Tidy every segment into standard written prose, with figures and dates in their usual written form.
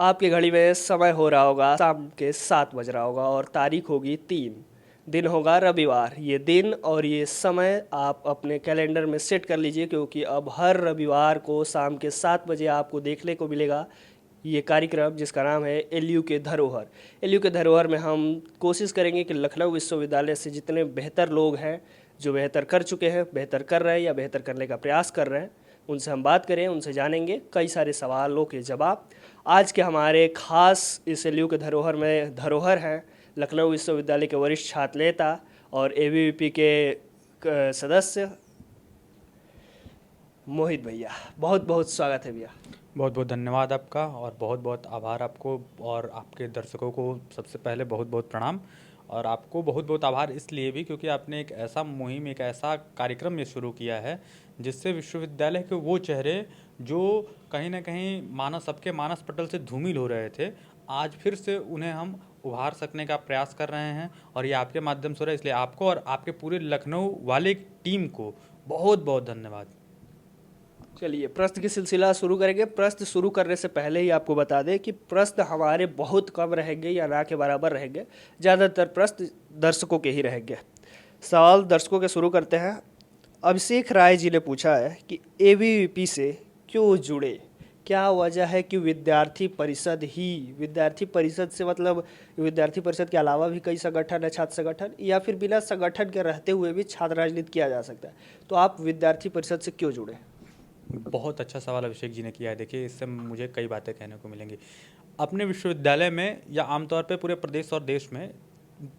आपकी घड़ी में समय हो रहा होगा शाम के 7 बज रहा होगा और तारीख होगी 3। दिन होगा रविवार। ये दिन और ये समय आप अपने कैलेंडर में सेट कर लीजिए, क्योंकि अब हर रविवार को शाम के 7 बजे आपको देखने को मिलेगा ये कार्यक्रम, जिसका नाम है एलयू के धरोहर। एलयू के धरोहर में हम कोशिश करेंगे कि लखनऊ विश्वविद्यालय से जितने बेहतर लोग हैं, जो बेहतर कर चुके हैं, बेहतर कर रहे हैं या बेहतर करने का प्रयास कर रहे हैं, उनसे हम बात करें, उनसे जानेंगे कई सारे सवालों के जवाब। आज के हमारे खास इस एलयू के धरोहर में धरोहर हैं लखनऊ विश्वविद्यालय के वरिष्ठ छात्र नेता और एबीवीपी के सदस्य मोहित भैया। बहुत बहुत स्वागत है भैया। बहुत बहुत धन्यवाद आपका और बहुत बहुत आभार आपको और आपके दर्शकों को सबसे पहले बहुत बहुत प्रणाम। और आपको बहुत बहुत आभार इसलिए भी क्योंकि आपने एक ऐसा मुहिम, एक ऐसा कार्यक्रम ये शुरू किया है जिससे विश्वविद्यालय के वो चेहरे जो कहीं ना कहीं सबके मानस पटल से धूमिल हो रहे थे, आज फिर से उन्हें हम उभार सकने का प्रयास कर रहे हैं। और ये आपके माध्यम से हो रहा है, इसलिए आपको और आपके पूरे लखनऊ वाले टीम को बहुत बहुत धन्यवाद। चलिए प्रश्न की सिलसिला शुरू करेंगे। प्रश्न शुरू करने से पहले ही आपको बता दें कि प्रश्न हमारे बहुत कम रहेंगे या ना के बराबर रहेंगे। ज़्यादातर प्रश्न दर्शकों के ही रहेंगे। सवाल दर्शकों के शुरू करते हैं। अभिषेक राय जी ने पूछा है कि एबीवीपी से क्यों जुड़े, क्या वजह है कि विद्यार्थी परिषद से मतलब विद्यार्थी परिषद के अलावा भी कई संगठन है, छात्र संगठन, या फिर बिना संगठन के रहते हुए भी छात्र राजनीति किया जा सकता है, तो आप विद्यार्थी परिषद से क्यों जुड़े? बहुत अच्छा सवाल अभिषेक जी ने किया है। देखिए, इससे मुझे कई बातें कहने को मिलेंगी। अपने विश्वविद्यालय में या आमतौर पे पूरे प्रदेश और देश में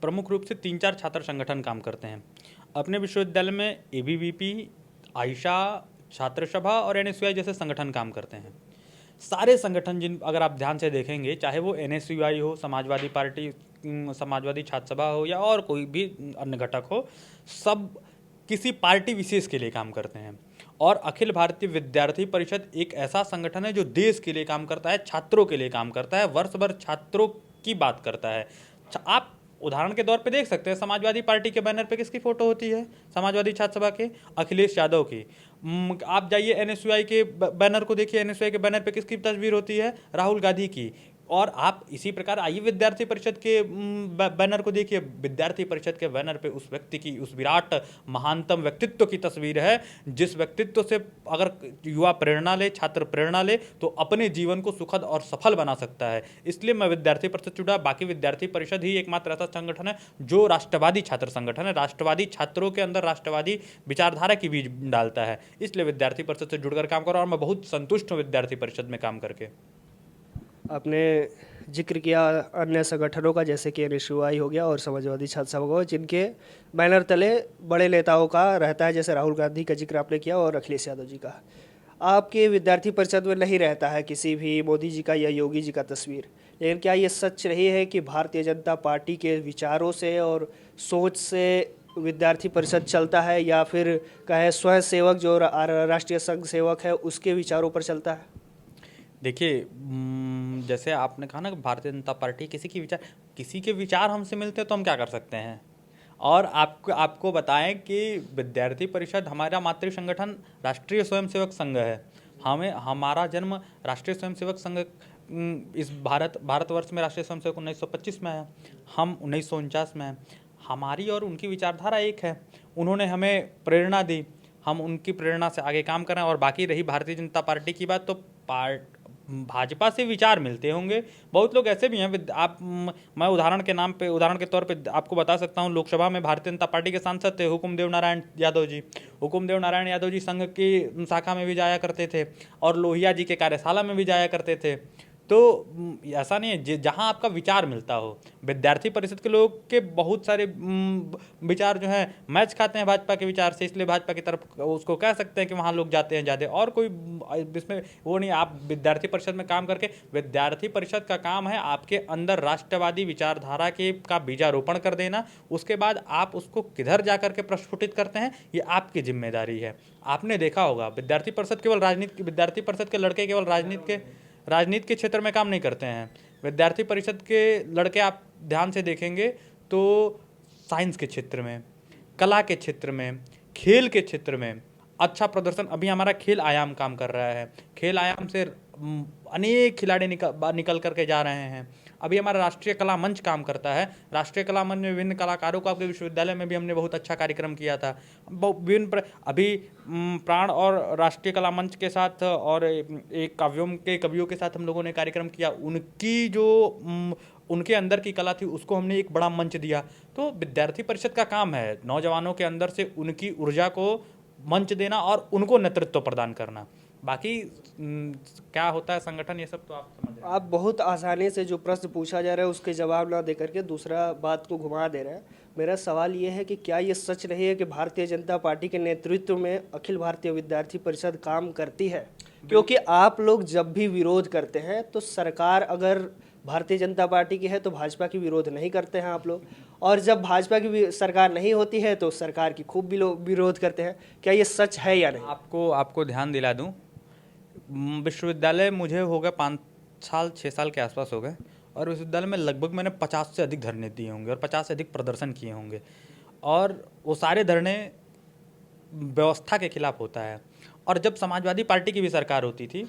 प्रमुख रूप से 3-4 छात्र संगठन काम करते हैं। अपने विश्वविद्यालय में एबीवीपी, आयशा, छात्र सभा और एनएसयूआई जैसे संगठन काम करते हैं। सारे संगठन जिन अगर आप ध्यान से देखेंगे, चाहे वो एनएसयूआई हो, समाजवादी पार्टी, समाजवादी छात्र सभा हो या और कोई भी अन्य घटक हो, सब किसी पार्टी विशेष के लिए काम करते हैं। और अखिल भारतीय विद्यार्थी परिषद एक ऐसा संगठन है जो देश के लिए काम करता है, छात्रों के लिए काम करता है, वर्ष भर छात्रों की बात करता है। आप उदाहरण के तौर पे देख सकते हैं, समाजवादी पार्टी के बैनर पे किसकी फोटो होती है? समाजवादी छात्र सभा के अखिलेश यादव की। आप जाइए एनएसयूआई के बैनर को देखिए, एनएसयूआई के बैनर पे किसकी तस्वीर होती है? राहुल गांधी की। और आप इसी प्रकार आइए विद्यार्थी परिषद के बैनर को देखिए, विद्यार्थी परिषद के बैनर पे उस व्यक्ति की, उस विराट महानतम व्यक्तित्व की तस्वीर है जिस व्यक्तित्व से अगर युवा प्रेरणा ले, छात्र प्रेरणा ले, तो अपने जीवन को सुखद और सफल बना सकता है। इसलिए मैं विद्यार्थी परिषद जुड़ा। बाकी विद्यार्थी परिषद ही एकमात्र ऐसा संगठन है जो राष्ट्रवादी छात्र संगठन है, राष्ट्रवादी छात्रों के अंदर राष्ट्रवादी विचारधारा की बीज डालता है। इसलिए विद्यार्थी परिषद से जुड़कर काम करो और मैं बहुत संतुष्ट हूँ विद्यार्थी परिषद में काम करके। आपने जिक्र किया अन्य संगठनों का, जैसे कि एनएसयूआई हो गया और समाजवादी छात्र सभा हो, जिनके बैनर तले बड़े नेताओं का रहता है, जैसे राहुल गांधी का जिक्र आपने किया और अखिलेश यादव जी का। आपके विद्यार्थी परिषद में नहीं रहता है किसी भी मोदी जी का या योगी जी का तस्वीर, लेकिन क्या ये सच रही है कि भारतीय जनता पार्टी के विचारों से और सोच से विद्यार्थी परिषद चलता है, या फिर कहे स्वयं सेवक जो राष्ट्रीय संघ सेवक है उसके विचारों पर चलता है? देखिए, जैसे आपने कहा ना कि भारतीय जनता पार्टी किसी के विचार हमसे मिलते हैं तो हम क्या कर सकते हैं। और आपको बताएं कि विद्यार्थी परिषद हमारा मातृ संगठन राष्ट्रीय स्वयंसेवक संघ है। हमारा जन्म राष्ट्रीय स्वयंसेवक संघ इस भारतवर्ष में राष्ट्रीय स्वयंसेवक 1925 में है, हम 1949 में हैं। हमारी और उनकी विचारधारा एक है। उन्होंने हमें प्रेरणा दी, हम उनकी प्रेरणा से आगे काम करें। और बाकी रही भारतीय जनता पार्टी की बात, तो भाजपा से विचार मिलते होंगे। बहुत लोग ऐसे भी हैं, मैं उदाहरण के तौर पे आपको बता सकता हूं, लोकसभा में भारतीय जनता पार्टी के सांसद थे हुकुमदेव नारायण यादव जी। हुकुमदेव नारायण यादव जी संघ की शाखा में भी जाया करते थे और लोहिया जी के कार्यशाला में भी जाया करते थे। तो ऐसा नहीं है, जहाँ आपका विचार मिलता हो। विद्यार्थी परिषद के लोग के बहुत सारे विचार जो हैं मैच खाते हैं भाजपा के विचार से, इसलिए भाजपा की तरफ उसको कह सकते हैं कि वहाँ लोग जाते हैं ज़्यादा। और कोई इसमें वो नहीं। आप विद्यार्थी परिषद में काम करके, विद्यार्थी परिषद का काम है आपके अंदर राष्ट्रवादी विचारधारा का बीजारोपण कर देना। उसके बाद आप उसको किधर जा करके प्रस्फुटित करते हैं, ये आपकी जिम्मेदारी है। आपने देखा होगा विद्यार्थी परिषद के लड़के केवल राजनीति के क्षेत्र में काम नहीं करते हैं। विद्यार्थी परिषद के लड़के आप ध्यान से देखेंगे तो साइंस के क्षेत्र में, कला के क्षेत्र में, खेल के क्षेत्र में अच्छा प्रदर्शन। अभी हमारा खेल आयाम काम कर रहा है। खेल आयाम से अनेक खिलाड़ी निकल करके जा रहे हैं। अभी हमारा राष्ट्रीय कला मंच काम करता है। राष्ट्रीय कला मंच में विभिन्न कलाकारों को, आपके विश्वविद्यालय में भी हमने बहुत अच्छा कार्यक्रम किया था। अभी प्राण और राष्ट्रीय कला मंच के साथ और एक कवियों के साथ हम लोगों ने कार्यक्रम किया। उनकी जो उनके अंदर की कला थी उसको हमने एक बड़ा मंच दिया। तो विद्यार्थी परिषद का काम है नौजवानों के अंदर से उनकी ऊर्जा को मंच देना और उनको नेतृत्व प्रदान करना। बाकी क्या होता है संगठन, ये सब तो आप समझ रहे हैं। आप बहुत आसानी से जो प्रश्न पूछा जा रहा है उसके जवाब ना दे करके दूसरा बात को घुमा दे रहे हैं। मेरा सवाल ये है कि क्या ये सच नहीं है कि भारतीय जनता पार्टी के नेतृत्व में अखिल भारतीय विद्यार्थी परिषद काम करती है? क्योंकि आप लोग जब भी विरोध करते हैं तो सरकार अगर भारतीय जनता पार्टी की है तो भाजपा की विरोध नहीं करते हैं आप लोग, और जब भाजपा की सरकार नहीं होती है तो सरकार की खूब विरोध करते हैं। क्या ये सच है या नहीं? आपको ध्यान दिला दूं, विश्वविद्यालय मुझे हो गए 5 साल 6 साल के आसपास हो गए, और विश्वविद्यालय में लगभग मैंने 50 से अधिक धरने दिए होंगे और 50 से अधिक प्रदर्शन किए होंगे, और वो सारे धरने व्यवस्था के खिलाफ होता है। और जब समाजवादी पार्टी की भी सरकार होती थी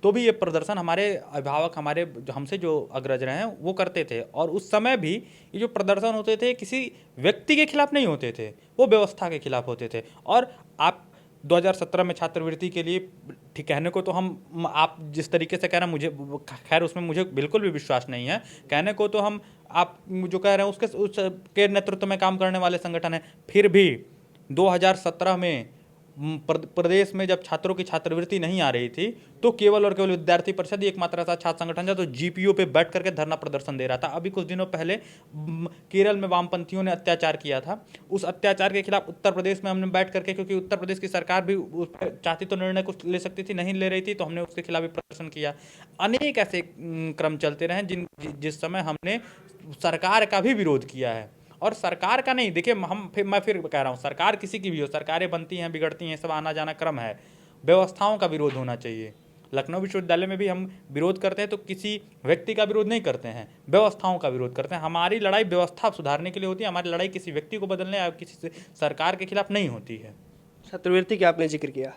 तो भी ये प्रदर्शन हमारे अभिभावक, हमारे हमसे जो अग्रज रहे हैं वो करते थे, और उस समय भी ये जो प्रदर्शन होते थे किसी व्यक्ति के खिलाफ नहीं होते थे, वो व्यवस्था के खिलाफ होते थे। और आप 2017 में छात्रवृत्ति के लिए ठीक कहने को तो आप जिस तरीके से कह रहे हैं मुझे खैर उसमें मुझे बिल्कुल भी विश्वास नहीं है। कहने को तो हम आप जो कह रहे हैं उसके नेतृत्व में काम करने वाले संगठन है। फिर भी 2017 में प्रदेश में जब छात्रों की छात्रवृत्ति नहीं आ रही थी तो केवल और केवल विद्यार्थी परिषद ही एकमात्र ऐसा छात्र संगठन था तो जीपीओ पे बैठ करके धरना प्रदर्शन दे रहा था। अभी कुछ दिनों पहले केरल में वामपंथियों ने अत्याचार किया था, उस अत्याचार के खिलाफ उत्तर प्रदेश में हमने बैठ करके, क्योंकि उत्तर प्रदेश की सरकार भी उस पर चाहती तो निर्णय कुछ ले सकती थी, नहीं ले रही थी, तो हमने उसके खिलाफ भी प्रदर्शन किया। अनेक ऐसे क्रम चलते रहे जिस समय हमने सरकार का भी विरोध किया है। और सरकार का नहीं, देखिए मैं फिर कह रहा हूँ, सरकार किसी की भी हो, सरकारें बनती हैं बिगड़ती हैं, सब आना जाना क्रम है। व्यवस्थाओं का विरोध होना चाहिए। लखनऊ विश्वविद्यालय में भी हम विरोध करते हैं तो किसी व्यक्ति का विरोध नहीं करते हैं, व्यवस्थाओं का विरोध करते हैं। हमारी लड़ाई व्यवस्था सुधारने के लिए होती है, हमारी लड़ाई किसी व्यक्ति को बदलने या किसी सरकार के खिलाफ नहीं होती है। छात्रवृत्ति का आपने जिक्र किया,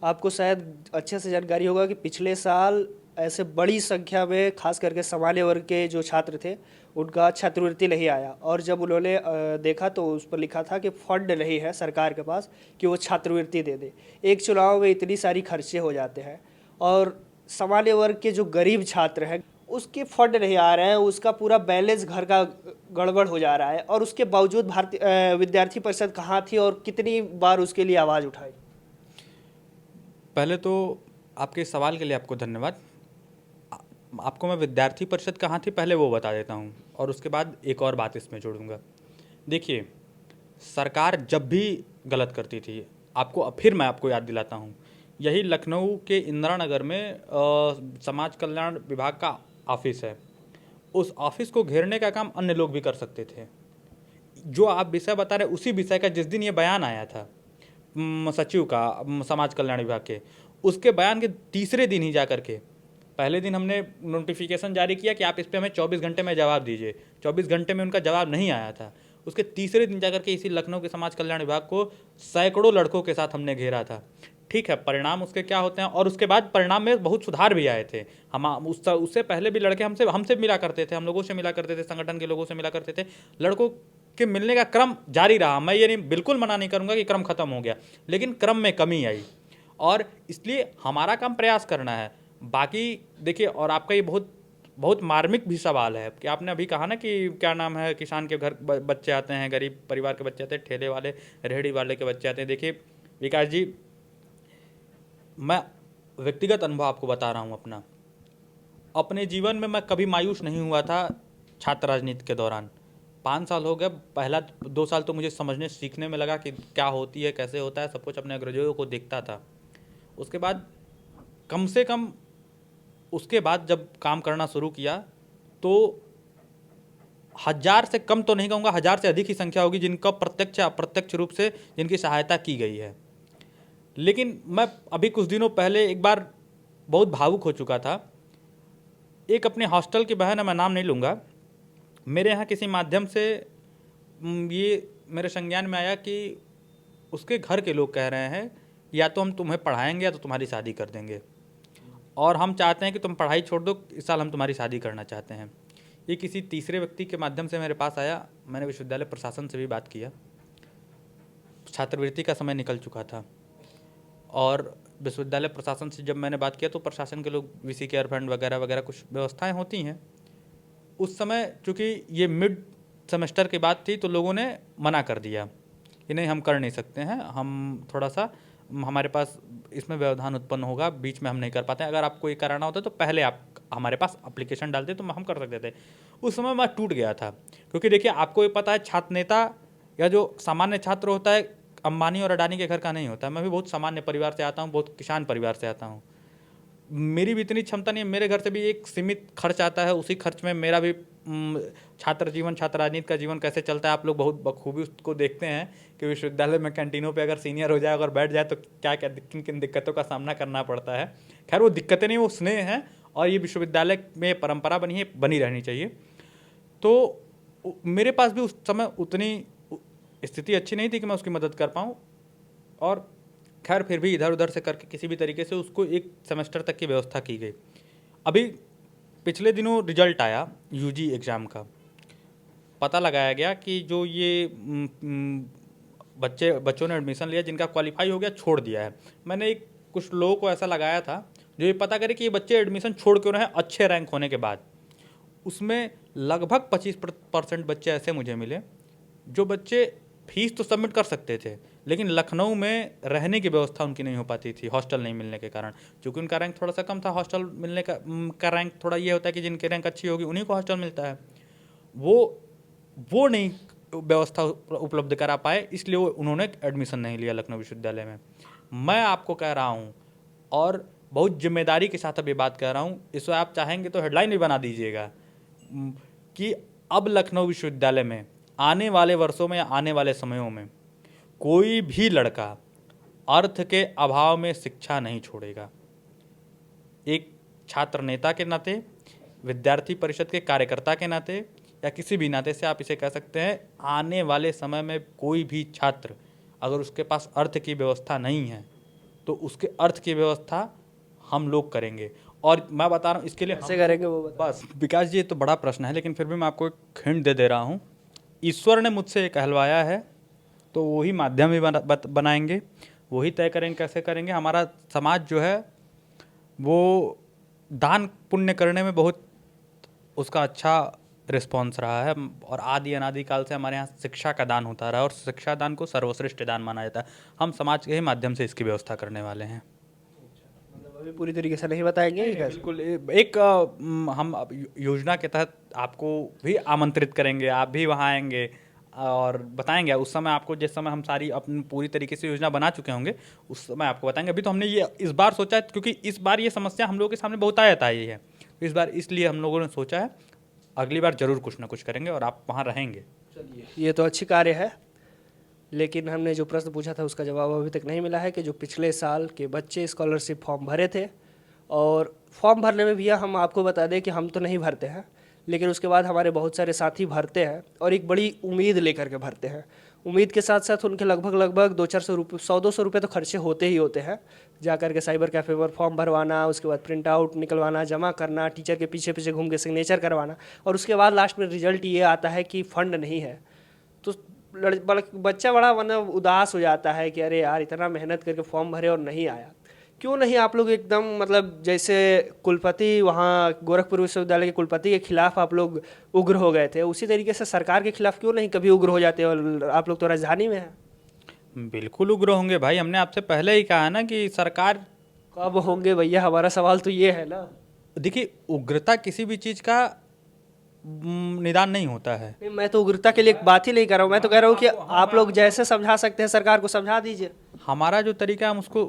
आपको शायद अच्छे से जानकारी होगा कि पिछले साल ऐसे बड़ी संख्या में खास करके सामान्य वर्ग के जो छात्र थे उनका छात्रवृत्ति नहीं आया, और जब उन्होंने देखा तो उस पर लिखा था कि फंड नहीं है सरकार के पास कि वो छात्रवृत्ति दे दे। एक चुनाव में इतनी सारी खर्चे हो जाते हैं और सामान्य वर्ग के जो गरीब छात्र हैं उसके फंड नहीं आ रहे हैं, उसका पूरा बैलेंस घर का गड़बड़ हो जा रहा है, और उसके बावजूद भारतीय विद्यार्थी परिषद कहाँ थी और कितनी बार उसके लिए आवाज़ उठाई? पहले तो आपके सवाल के लिए आपको धन्यवाद। आपको मैं विद्यार्थी परिषद कहाँ थी पहले वो बता देता हूँ, और उसके बाद एक और बात इसमें जोड़ूंगा। देखिए, सरकार जब भी गलत करती थी, फिर मैं आपको याद दिलाता हूँ, यही लखनऊ के इंदिरा नगर में समाज कल्याण विभाग का ऑफिस है। उस ऑफिस को घेरने का काम अन्य लोग भी कर सकते थे। जो आप विषय बता रहे उसी विषय का जिस दिन ये बयान आया था सचिव का समाज कल्याण विभाग के, उसके बयान के तीसरे दिन ही जा करके, पहले दिन हमने नोटिफिकेशन जारी किया कि आप इस पर हमें 24 घंटे में जवाब दीजिए। 24 घंटे में उनका जवाब नहीं आया था। उसके तीसरे दिन जाकर के इसी लखनऊ के समाज कल्याण विभाग को सैकड़ों लड़कों के साथ हमने घेरा था। ठीक है, परिणाम उसके क्या होते हैं, और उसके बाद परिणाम में बहुत सुधार भी आए थे। हम उससे पहले भी लड़के हमसे मिला करते थे, हम लोगों से मिला करते थे, संगठन के लोगों से मिला करते थे। लड़कों के मिलने का क्रम जारी रहा। मैं ये नहीं बिल्कुल मना नहीं करूँगा कि क्रम खत्म हो गया, लेकिन क्रम में कमी आई, और इसलिए हमारा काम प्रयास करना है। बाकी देखिए, और आपका ये बहुत बहुत मार्मिक भी सवाल है कि आपने अभी कहा ना कि क्या नाम है, किसान के घर बच्चे आते हैं, गरीब परिवार के बच्चे आते हैं, ठेले वाले रेहड़ी वाले के बच्चे आते हैं। देखिए विकास जी, मैं व्यक्तिगत अनुभव आपको बता रहा हूँ अपना। अपने जीवन में मैं कभी मायूस नहीं हुआ था छात्र राजनीति के दौरान। 5 साल हो गए, पहला 2 साल तो मुझे समझने सीखने में लगा कि क्या होती है, कैसे होता है, सब कुछ अपने अग्रजों को देखता था। उसके बाद कम से कम उसके बाद जब काम करना शुरू किया तो 1000 से कम तो नहीं कहूँगा, 1000 से अधिक ही संख्या होगी जिनका प्रत्यक्ष या अप्रत्यक्ष रूप से जिनकी सहायता की गई है। लेकिन मैं अभी कुछ दिनों पहले एक बार बहुत भावुक हो चुका था। एक अपने हॉस्टल की बहन है, मैं नाम नहीं लूँगा, मेरे यहाँ किसी माध्यम से ये मेरे संज्ञान में आया कि उसके घर के लोग कह रहे हैं या तो हम तुम्हें पढ़ाएंगे या तो तुम्हारी शादी कर देंगे। और हम चाहते हैं कि तुम पढ़ाई छोड़ दो, इस साल हम तुम्हारी शादी करना चाहते हैं। ये किसी तीसरे व्यक्ति के माध्यम से मेरे पास आया। मैंने विश्वविद्यालय प्रशासन से भी बात किया। छात्रवृत्ति का समय निकल चुका था और विश्वविद्यालय प्रशासन से जब मैंने बात किया तो प्रशासन के लोग वीसी केयर फंड वगैरह वगैरह कुछ व्यवस्थाएं होती हैं। उस समय चूँकि ये मिड सेमेस्टर की बात थी तो लोगों ने मना कर दिया कि नहीं, हम कर नहीं सकते हैं, हम थोड़ा सा हमारे पास इसमें व्यवधान उत्पन्न होगा, बीच में हम नहीं कर पाते हैं। अगर आपको ये कराना होता तो पहले आप हमारे पास एप्लीकेशन डालते तो हम कर सकते थे। उस समय मैं टूट गया था, क्योंकि देखिए आपको ये पता है छात्र नेता या जो सामान्य छात्र होता है अंबानी और अडानी के घर का नहीं होता है। मैं भी बहुत सामान्य परिवार से आता हूँ, बहुत किसान परिवार से आता हूँ। मेरी भी इतनी क्षमता नहीं है, मेरे घर से भी एक सीमित खर्च आता है, उसी खर्च में मेरा भी छात्र जीवन, छात्र राजनीति का जीवन कैसे चलता है आप लोग बहुत बखूबी उसको देखते हैं कि विश्वविद्यालय में कैंटीनों पे अगर सीनियर हो जाए, अगर बैठ जाए तो क्या क्या किन किन दिक्कतों का सामना करना पड़ता है। खैर वो दिक्कतें नहीं, वो स्नेह है और ये विश्वविद्यालय में परंपरा बनी है, बनी रहनी चाहिए। तो मेरे पास भी उस समय उतनी स्थिति अच्छी नहीं थी कि मैं उसकी मदद कर पाऊँ, और खैर फिर भी इधर उधर से करके किसी भी तरीके से उसको एक सेमेस्टर तक की व्यवस्था की गई। अभी पिछले दिनों रिजल्ट आया यूजी एग्ज़ाम का। पता लगाया गया कि जो ये बच्चों ने एडमिशन लिया, जिनका क्वालिफाई हो गया, छोड़ दिया है। मैंने कुछ लोगों को ऐसा लगाया था जो ये पता करे कि ये बच्चे एडमिशन छोड़ क्यों रहे हैं अच्छे रैंक होने के बाद। उसमें लगभग 25% बच्चे ऐसे मुझे मिले जो बच्चे फीस तो सबमिट कर सकते थे, लेकिन लखनऊ में रहने की व्यवस्था उनकी नहीं हो पाती थी हॉस्टल नहीं मिलने के कारण। क्योंकि उनका रैंक थोड़ा सा कम था, हॉस्टल मिलने का रैंक थोड़ा ये होता है कि जिनकी रैंक अच्छी होगी उन्हीं को हॉस्टल मिलता है। वो नहीं व्यवस्था उपलब्ध करा पाए, इसलिए उन्होंने एडमिशन नहीं लिया लखनऊ विश्वविद्यालय में। मैं आपको कह रहा हूँ और बहुत जिम्मेदारी के साथ अभी बात कर रहा हूँ, इसमें आप चाहेंगे तो हेडलाइन भी बना दीजिएगा कि अब लखनऊ विश्वविद्यालय में आने वाले वर्षों में या आने वाले समयों में कोई भी लड़का अर्थ के अभाव में शिक्षा नहीं छोड़ेगा। एक छात्र नेता के नाते, विद्यार्थी परिषद के कार्यकर्ता के नाते या किसी भी नाते से आप इसे कह सकते हैं, आने वाले समय में कोई भी छात्र अगर उसके पास अर्थ की व्यवस्था नहीं है तो उसके अर्थ की व्यवस्था हम लोग करेंगे। और मैं बता रहा हूँ इसके लिए कैसे करेंगे वो बस विकास जी, ये तो बड़ा प्रश्न है, लेकिन फिर भी मैं आपको एक हिंट दे रहा हूँ। ईश्वर ने मुझसे ये कहलवाया है तो वही माध्यम भी बनाएंगे, वही तय करेंगे कैसे करेंगे। हमारा समाज जो है वो दान पुण्य करने में बहुत उसका अच्छा रिस्पॉन्स रहा है, और आदि अनादि काल से हमारे यहाँ शिक्षा का दान होता रहा है और शिक्षा दान को सर्वश्रेष्ठ दान माना जाता है। हम समाज के ही माध्यम से इसकी व्यवस्था करने वाले हैं। अभी पूरी तरीके से नहीं बताएंगे बिल्कुल। एक हम योजना के तहत आपको भी आमंत्रित करेंगे, आप भी वहाँ आएंगे और बताएंगे। उस समय आपको, जिस समय हम सारी अपनी पूरी तरीके से योजना बना चुके होंगे, उस समय आपको बताएंगे। अभी तो हमने ये इस बार सोचा है, क्योंकि इस बार ये समस्या हम लोगों के सामने बहुत आयत आई है, तो इस बार इसलिए हम लोगों ने सोचा है अगली बार जरूर कुछ ना कुछ करेंगे और आप वहाँ रहेंगे। चलिए, ये तो अच्छी कार्य है, लेकिन हमने जो प्रश्न पूछा था उसका जवाब अभी तक नहीं मिला है कि जो पिछले साल के बच्चे स्कॉलरशिप फॉर्म भरे थे, और फॉर्म भरने में भैया हम आपको बता दें कि हम तो नहीं भरते हैं, लेकिन उसके बाद हमारे बहुत सारे साथी भरते हैं और एक बड़ी उम्मीद लेकर के भरते हैं। उम्मीद के साथ साथ उनके लगभग 200-400 रुपये, 100-200 रुपये तो खर्चे होते ही होते हैं। जा कर के साइबर कैफ़े पर फॉर्म भरवाना, उसके बाद प्रिंट आउट निकलवाना, जमा करना, टीचर के पीछे पीछे घूम के सिग्नेचर करवाना, और उसके बाद लास्ट में रिजल्ट ये आता है कि फ़ंड नहीं है। तो बच्चा बड़ा मतलब उदास हो जाता है कि अरे यार, इतना मेहनत करके फॉर्म भरे और नहीं आया। क्यों नहीं आप लोग एकदम मतलब जैसे कुलपति वहाँ गोरखपुर विश्वविद्यालय के कुलपति के खिलाफ आप लोग उग्र हो गए थे, उसी तरीके से सरकार के खिलाफ क्यों नहीं कभी उग्र हो जाते? और आप लोग तो राजधानी में हैं। बिल्कुल उग्र होंगे भाई, हमने आपसे पहले ही कहा ना कि सरकार। कब होंगे भैया, हमारा सवाल तो ये है ना। देखिए, उग्रता किसी भी चीज़ का निदान नहीं होता है। नहीं, मैं तो उग्रता के लिए बात ही नहीं कर रहा हूँ, मैं तो कह रहा हूँ कि आप लोग जैसे समझा सकते हैं सरकार को समझा दीजिए। हमारा जो तरीका है हम उसको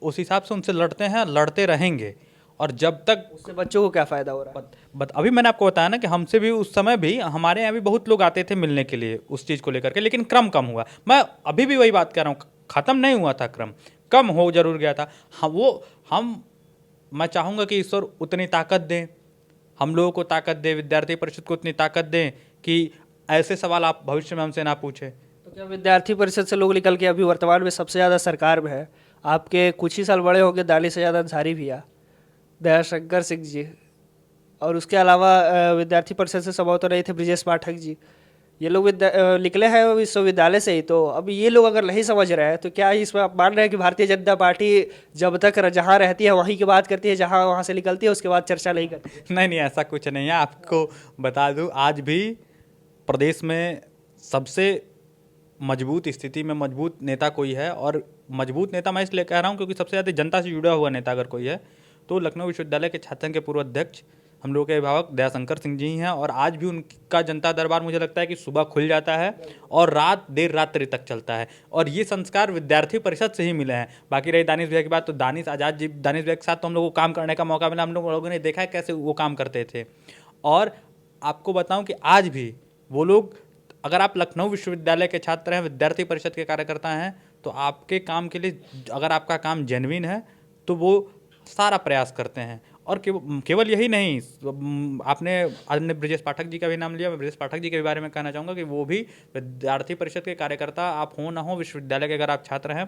उस हिसाब से उनसे लड़ते हैं, लड़ते रहेंगे, और जब तक उससे बच्चों को क्या फ़ायदा हो रहा है? अभी मैंने आपको बताया ना कि हमसे भी उस समय भी हमारे यहाँ भी बहुत लोग आते थे मिलने के लिए उस चीज़ को लेकर के, लेकिन क्रम कम हुआ। मैं अभी भी वही बात कर रहा हूँ, ख़त्म नहीं हुआ था, क्रम कम हो जरूर गया था। मैं चाहूँगा कि ईश्वर उतनी ताकत दें, हम लोगों को ताकत दे, विद्यार्थी परिषद को उतनी ताकत दें कि ऐसे सवाल आप भविष्य में हमसे ना पूछें। तो क्या विद्यार्थी परिषद से लोग निकल के अभी वर्तमान में सबसे ज़्यादा सरकार में है? आपके कुछ ही साल बड़े होंगे, दाली से ज़्यादा अंसारी भी है। दयाशंकर सिंह जी, और उसके अलावा विद्यार्थी परिषद से संभवतः रहे थे ब्रिजेश पाठक जी। ये लोग निकले हैं विश्वविद्यालय से ही, तो अब ये लोग अगर नहीं समझ रहे हैं तो क्या इसमें आप मान रहे हैं कि भारतीय जनता पार्टी जब तक जहाँ रहती है वहीं की बात करती है, जहाँ वहाँ से निकलती है उसके बाद चर्चा नहीं करती? नहीं नहीं, ऐसा कुछ नहीं है। आपको बता दूं, आज भी प्रदेश में सबसे मजबूत स्थिति में मजबूत नेता कोई है, और मजबूत नेता मैं इसलिए कह रहा हूँ क्योंकि सबसे ज़्यादा जनता से जुड़ा हुआ नेता अगर कोई है तो लखनऊ विश्वविद्यालय के छात्र संघ के पूर्व अध्यक्ष हम लोग के अभिभावक दयाशंकर सिंह जी हैं। और आज भी उनका जनता दरबार मुझे लगता है कि सुबह खुल जाता है और देर रात्रि तक चलता है, और ये संस्कार विद्यार्थी परिषद से ही मिले हैं। बाकी रही दानिश भैया की बात, तो दानिश आज़ाद जी, दानिश भैया के साथ तो हम लोगों को काम करने का मौका मिला, हम लोगों ने देखा है कैसे वो काम करते थे। और आपको बताऊं कि आज भी वो लोग, अगर आप लखनऊ विश्वविद्यालय के छात्र हैं, विद्यार्थी परिषद के कार्यकर्ता हैं, तो आपके काम के लिए, अगर आपका काम जेन्युइन है तो वो सारा प्रयास करते हैं। और केवल यही नहीं, आपने ब्रिजेश पाठक जी का भी नाम लिया, मैं ब्रिजेश पाठक जी के बारे में कहना चाहूँगा कि वो भी विद्यार्थी परिषद के कार्यकर्ता, आप हो ना हो विश्वविद्यालय के, अगर आप छात्र हैं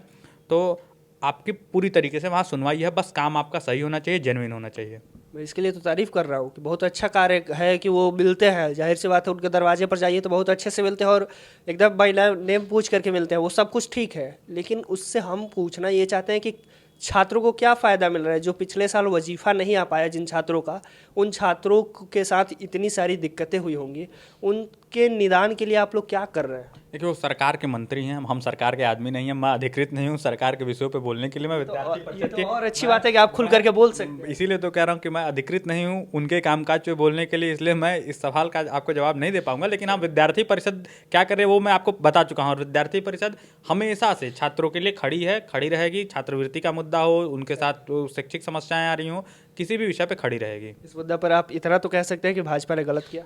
तो आपकी पूरी तरीके से वहाँ सुनवाई है, बस काम आपका सही होना चाहिए, जेन्युइन होना चाहिए। मैं इसके लिए तो तारीफ़ कर रहा हूँ कि बहुत अच्छा कार्य है कि वो मिलते हैं। जाहिर सी बात है, उनके दरवाजे पर जाइए तो बहुत अच्छे से मिलते हैं और एकदम बाय नेम पूछ करके मिलते हैं। वो सब कुछ ठीक है, लेकिन उससे हम पूछना ये चाहते हैं कि छात्रों को क्या फ़ायदा मिल रहा है। जो पिछले साल वजीफ़ा नहीं आ पाया जिन छात्रों का, उन छात्रों के साथ इतनी सारी दिक्कतें हुई होंगी, उनके निदान के लिए आप लोग क्या कर रहे हैं? देखिए, वो सरकार के मंत्री हैं, हम सरकार के आदमी नहीं हैं। मैं अधिकृत नहीं हूँ सरकार के विषयों पे बोलने के लिए। मैं विद्यार्थी परिषद के, और अच्छी बात है कि आप खुल करके बोल सकते हैं। इसीलिए तो कह रहा हूँ कि मैं अधिकृत नहीं हूँ उनके कामकाज पे बोलने के लिए, इसलिए मैं इस सवाल का आपको जवाब नहीं दे पाऊंगा। लेकिन हाँ, विद्यार्थी परिषद क्या करे वो मैं आपको बता चुका हूँ। विद्यार्थी परिषद हमेशा से छात्रों के लिए खड़ी है, खड़ी रहेगी। छात्रवृत्ति का मुद्दा हो, उनके साथ शैक्षिक समस्याएं आ रही हों, किसी भी विषय पे खड़ी रहेगी। इस मुद्दा पर आप इतना तो कह सकते हैं कि भाजपा ने गलत किया?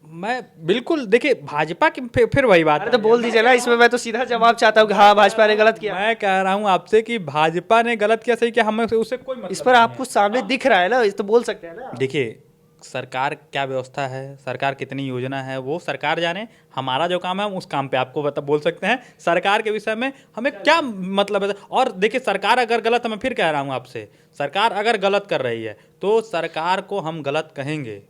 मैं बिल्कुल, देखिए भाजपा की फिर वही बात अरे तो बोल दीजिए ना, इसमें मैं तो सीधा जवाब चाहता हूँ कि हाँ भाजपा ने गलत किया। मैं कह रहा हूँ आपसे कि भाजपा ने गलत किया, सही किया, हमें उससे कोई मतलब इस पर आपको सामने दिख रहा है ना, इस तो बोल सकते हैं ना। देखिए, सरकार क्या व्यवस्था है, सरकार कितनी योजना है, वो सरकार जाने। हमारा जो काम है हम उस काम पे आपको बोल सकते हैं। सरकार के विषय में हमें क्या मतलब है। और देखिए, सरकार अगर गलत है, मैं फिर कह रहा हूँ आपसे, सरकार अगर गलत कर रही है तो आप को हम गलत कहेंगे।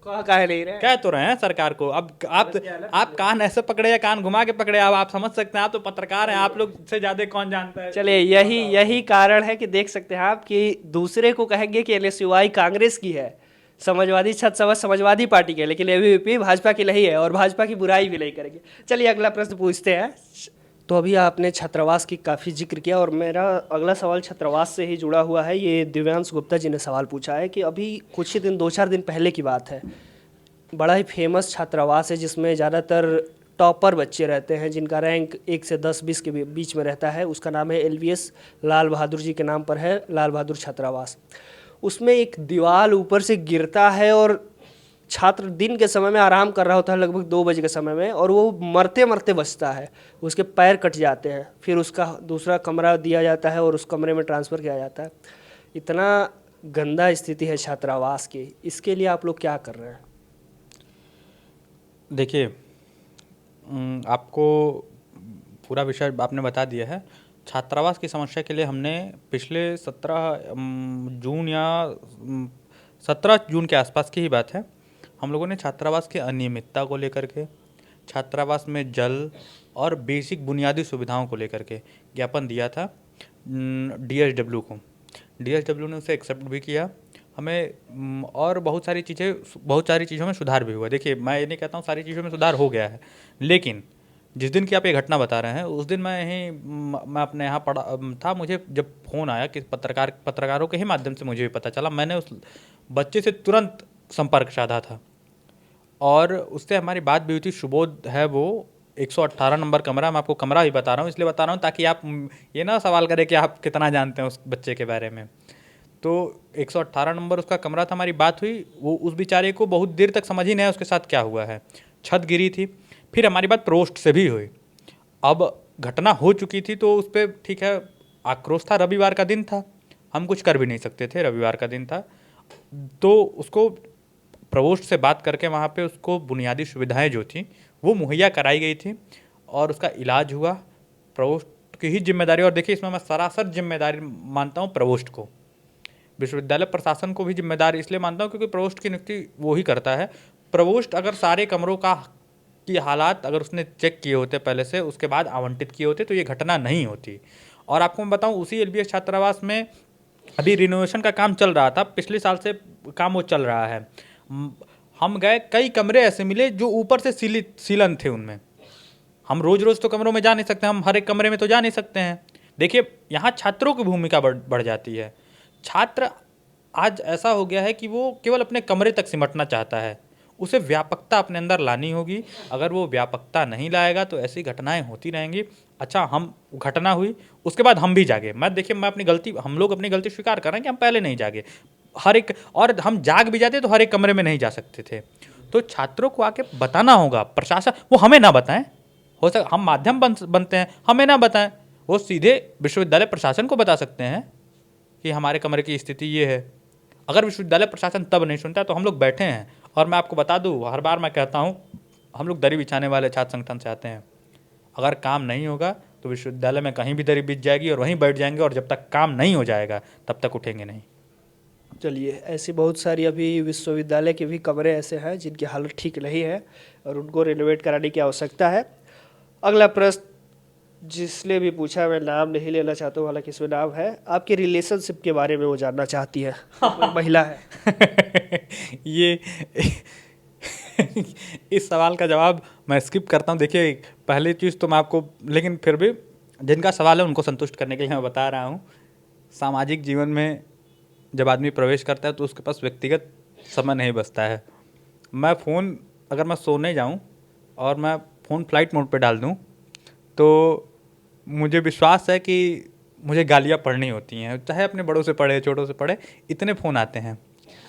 कह नहीं रहे, कह तो रहे हैं सरकार को। अब आप कान ऐसे पकड़े या कान घुमा के पकड़े, अब आप समझ सकते हैं। आप तो पत्रकार हैं, आप लोग से ज्यादा कौन जानता है। चलिए, यही कारण है कि देख सकते हैं आप कि दूसरे को कहेंगे कि एनएसयूआई कांग्रेस की है, समाजवादी छत्र समाजवादी पार्टी की है, लेकिन एबीवीपी भाजपा की नहीं है और भाजपा की बुराई भी नहीं करेंगे। चलिए अगला प्रश्न पूछते हैं। तो अभी आपने छात्रावास की काफ़ी जिक्र किया और मेरा अगला सवाल छात्रावास से ही जुड़ा हुआ है। ये दिव्यांश गुप्ता जी ने सवाल पूछा है कि अभी कुछ ही दिन, 2-4 दिन पहले की बात है, बड़ा ही फेमस छात्रावास है जिसमें ज़्यादातर टॉपर बच्चे रहते हैं जिनका रैंक 1 से 10-20 के बीच में रहता है। उसका नाम है LVS, लाल बहादुर जी के नाम पर है, लाल बहादुर छात्रावास। उसमें एक दीवार ऊपर से गिरता है और छात्र दिन के समय में आराम कर रहा होता है, लगभग 2 बजे के समय में, और वो मरते मरते बचता है। उसके पैर कट जाते हैं, फिर उसका दूसरा कमरा दिया जाता है और उस कमरे में ट्रांसफ़र किया जाता है। इतना गंदा स्थिति है छात्रावास की, इसके लिए आप लोग क्या कर रहे हैं? देखिए, आपको पूरा विषय आपने बता दिया है। छात्रावास की समस्या के लिए हमने पिछले 17 जून के आसपास की ही बात है, हम लोगों ने छात्रावास की अनियमितता को लेकर के, छात्रावास में जल और बेसिक बुनियादी सुविधाओं को लेकर के ज्ञापन दिया था DSW को। DSW ने उसे एक्सेप्ट भी किया हमें, और बहुत सारी चीज़ों में सुधार भी हुआ। देखिए, मैं ये नहीं कहता हूँ सारी चीज़ों में सुधार हो गया है, लेकिन जिस दिन की आप ये घटना बता रहे हैं उस दिन मैं अपने यहाँ पढ़ा था। मुझे जब फ़ोन आया कि पत्रकारों के ही माध्यम से मुझे भी पता चला, मैंने उस बच्चे से तुरंत संपर्क साधा था और उससे हमारी बात भी हुई थी। सुबोध है वो, 118 नंबर कमरा। मैं आपको कमरा भी बता रहा हूँ, इसलिए बता रहा हूँ ताकि आप ये ना सवाल करें कि आप कितना जानते हैं उस बच्चे के बारे में। तो 118 नंबर उसका कमरा था, हमारी बात हुई। वो उस बेचारे को बहुत देर तक समझ ही नहीं आया उसके साथ क्या हुआ है। छत गिरी थी, फिर हमारी बात प्रोस्ट से भी हुई। अब घटना हो चुकी थी तो उस पर ठीक है आक्रोश था। रविवार का दिन था, हम कुछ कर भी नहीं सकते थे, रविवार का दिन था। तो उसको प्रकोष्ठ से बात करके वहाँ पे उसको बुनियादी सुविधाएं जो थी वो मुहैया कराई गई थी और उसका इलाज हुआ। प्रकोष्ठ की ही जिम्मेदारी, और देखिए इसमें मैं सरासर जिम्मेदारी मानता हूँ प्रकोष्ठ को। विश्वविद्यालय प्रशासन को भी जिम्मेदार इसलिए मानता हूँ क्योंकि प्रकोष्ठ की नियुक्ति वो ही करता है। प्रकोष्ठ अगर सारे कमरों की हालात अगर उसने चेक किए होते पहले से, उसके बाद आवंटित किए होते, तो ये घटना नहीं होती। और आपको मैं बताऊं, उसी एलबीएस छात्रावास में अभी रिनोवेशन का काम चल रहा था, पिछले साल से काम वो चल रहा है। हम गए, कई कमरे ऐसे मिले जो ऊपर से सीलन थे उनमें। हम रोज रोज तो कमरों में जा नहीं सकते, हम हर एक कमरे में तो जा नहीं सकते हैं। देखिए, यहाँ छात्रों की भूमिका बढ़ जाती है। छात्र आज ऐसा हो गया है कि वो केवल अपने कमरे तक सिमटना चाहता है, उसे व्यापकता अपने अंदर लानी होगी। अगर वो व्यापकता नहीं लाएगा तो ऐसी घटनाएं होती रहेंगी। अच्छा, हम घटना हुई, उसके बाद हम भी जागे। मैं अपनी गलती, हम लोग अपनी गलती स्वीकार कर रहे हैं कि हम पहले नहीं जागे। हर एक, और हम जाग भी जाते तो हर एक कमरे में नहीं जा सकते थे। तो छात्रों को आके बताना होगा, प्रशासन वो हमें ना बताएं, हो सके हम माध्यम बनते हैं, हमें ना बताएं, वो सीधे विश्वविद्यालय प्रशासन को बता सकते हैं कि हमारे कमरे की स्थिति ये है। अगर विश्वविद्यालय प्रशासन तब नहीं सुनता तो हम लोग बैठे हैं। और मैं आपको बता दूं, हर बार मैं कहता हूं, हम लोग दरी बिछाने वाले छात्र संगठन से आते हैं। अगर काम नहीं होगा तो विश्वविद्यालय में कहीं भी दरी बिछ जाएगी और वहीं बैठ जाएंगे, और जब तक काम नहीं हो जाएगा तब तक उठेंगे नहीं। चलिए, ऐसी बहुत सारी अभी विश्वविद्यालय के भी कमरे ऐसे हैं जिनकी हालत ठीक नहीं है और उनको रिनोवेट कराने की आवश्यकता है। अगला प्रश्न जिसने भी पूछा, मैं नाम नहीं लेना चाहता हूँ, हालांकि इसमें नाम है, आपके रिलेशनशिप के बारे में वो जानना चाहती है। महिला है। ये इस सवाल का जवाब मैं स्किप करता हूँ। देखिए, पहली चीज़ तो मैं आपको, लेकिन फिर भी जिनका सवाल है उनको संतुष्ट करने के लिए मैं बता रहा हूँ। सामाजिक जीवन में जब आदमी प्रवेश करता है तो उसके पास व्यक्तिगत समय नहीं बचता है। अगर मैं सोने जाऊँ और मैं फ़ोन फ्लाइट मोड पे डाल दूँ तो मुझे विश्वास है कि मुझे गालियाँ पढ़नी होती हैं, चाहे अपने बड़ों से पढ़े, छोटों से पढ़े, इतने फ़ोन आते हैं।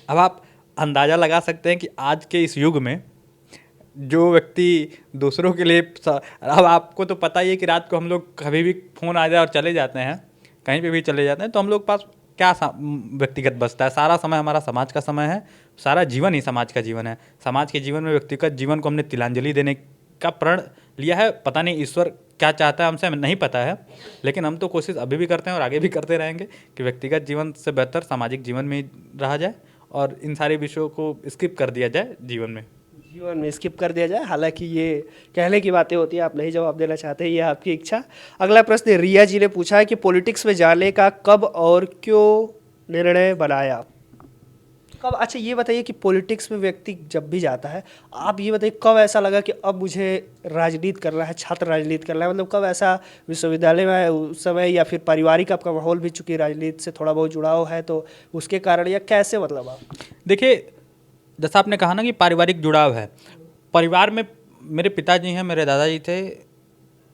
अब आप अंदाज़ा लगा सकते हैं कि आज के इस युग में जो व्यक्ति दूसरों के लिए, अब आपको तो पता ही है कि रात को हम लोग कभी भी फ़ोन आ जाए और चले जाते हैं, कहीं पे भी चले जाते हैं, तो हम लोग पास क्या व्यक्तिगत बचता है? सारा समय हमारा समाज का समय है, सारा जीवन ही समाज का जीवन है। समाज के जीवन में व्यक्तिगत जीवन को हमने तिलांजलि देने का प्रण लिया है। पता नहीं ईश्वर क्या चाहता है हमसे, हमें नहीं पता है, लेकिन हम तो कोशिश अभी भी करते हैं और आगे भी करते रहेंगे कि व्यक्तिगत जीवन से बेहतर सामाजिक जीवन में रहा जाए और इन सारे विषयों को स्किप कर दिया जाए जीवन में स्किप कर दिया जाए। हालांकि ये कहने की बातें होती है, आप नहीं जवाब देना चाहते, ये आपकी इच्छा। अगला प्रश्न रिया जी ने पूछा है कि पॉलिटिक्स में जाने का कब और क्यों निर्णय बनाया? कब? अच्छा, ये बताइए कि पॉलिटिक्स में व्यक्ति जब भी जाता है, आप ये बताइए कब ऐसा लगा कि अब मुझे राजनीति करना है, छात्र राजनीति करना है? मतलब कब ऐसा विश्वविद्यालय में उस समय, या फिर पारिवारिक आपका माहौल भी चूंकि राजनीति से थोड़ा बहुत जुड़ाव है तो उसके कारण, या कैसे, मतलब आप? देखिए, जैसा आपने कहा ना कि पारिवारिक जुड़ाव है, परिवार में मेरे पिताजी हैं, मेरे दादाजी थे,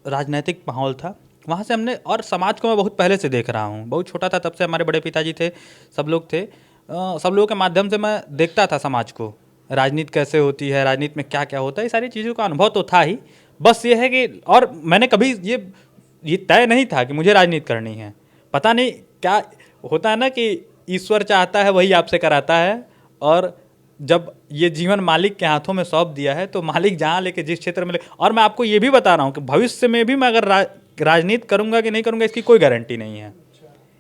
राजनीतिक माहौल था, वहाँ से हमने, और समाज को मैं बहुत पहले से देख रहा हूँ, बहुत छोटा था तब से हमारे बड़े पिताजी थे, सब लोग थे, सब लोगों के माध्यम से मैं देखता था समाज को, राजनीति कैसे होती है, राजनीति में क्या क्या होता है, ये सारी चीज़ों का अनुभव तो था ही। बस ये है कि, और मैंने कभी ये तय नहीं था कि मुझे राजनीति करनी है। पता नहीं क्या होता है ना कि ईश्वर चाहता है वही आपसे कराता है, और जब ये जीवन मालिक के हाथों में सौंप दिया है तो मालिक जहाँ लेके, जिस क्षेत्र में और मैं आपको ये भी बता रहा हूँ कि भविष्य में भी मैं अगर राजनीति करूँगा कि नहीं करूँगा इसकी कोई गारंटी नहीं है।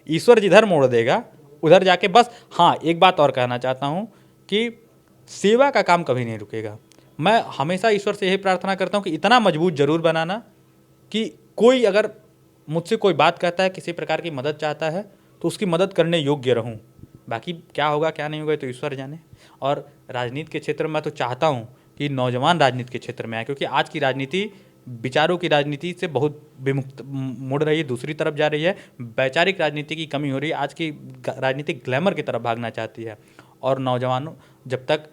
ईश्वर जिधर मोड़ देगा उधर जाके, बस हाँ, एक बात और कहना चाहता हूँ कि सेवा का काम कभी नहीं रुकेगा। मैं हमेशा ईश्वर से यही प्रार्थना करता हूँ कि इतना मजबूत जरूर बनाना कि कोई अगर मुझसे कोई बात कहता है, किसी प्रकार की मदद चाहता है, तो उसकी मदद करने योग्य रहूं। बाकी क्या होगा क्या नहीं होगा तो ईश्वर जाने। और राजनीति के क्षेत्र में मैं तो चाहता हूं कि नौजवान राजनीति के क्षेत्र में आए, क्योंकि आज की राजनीति विचारों की राजनीति से बहुत विमुक्त मुड़ रही है, दूसरी तरफ जा रही है। वैचारिक राजनीति की कमी हो रही है, आज की राजनीति ग्लैमर की तरफ भागना चाहती है। और नौजवानों, जब तक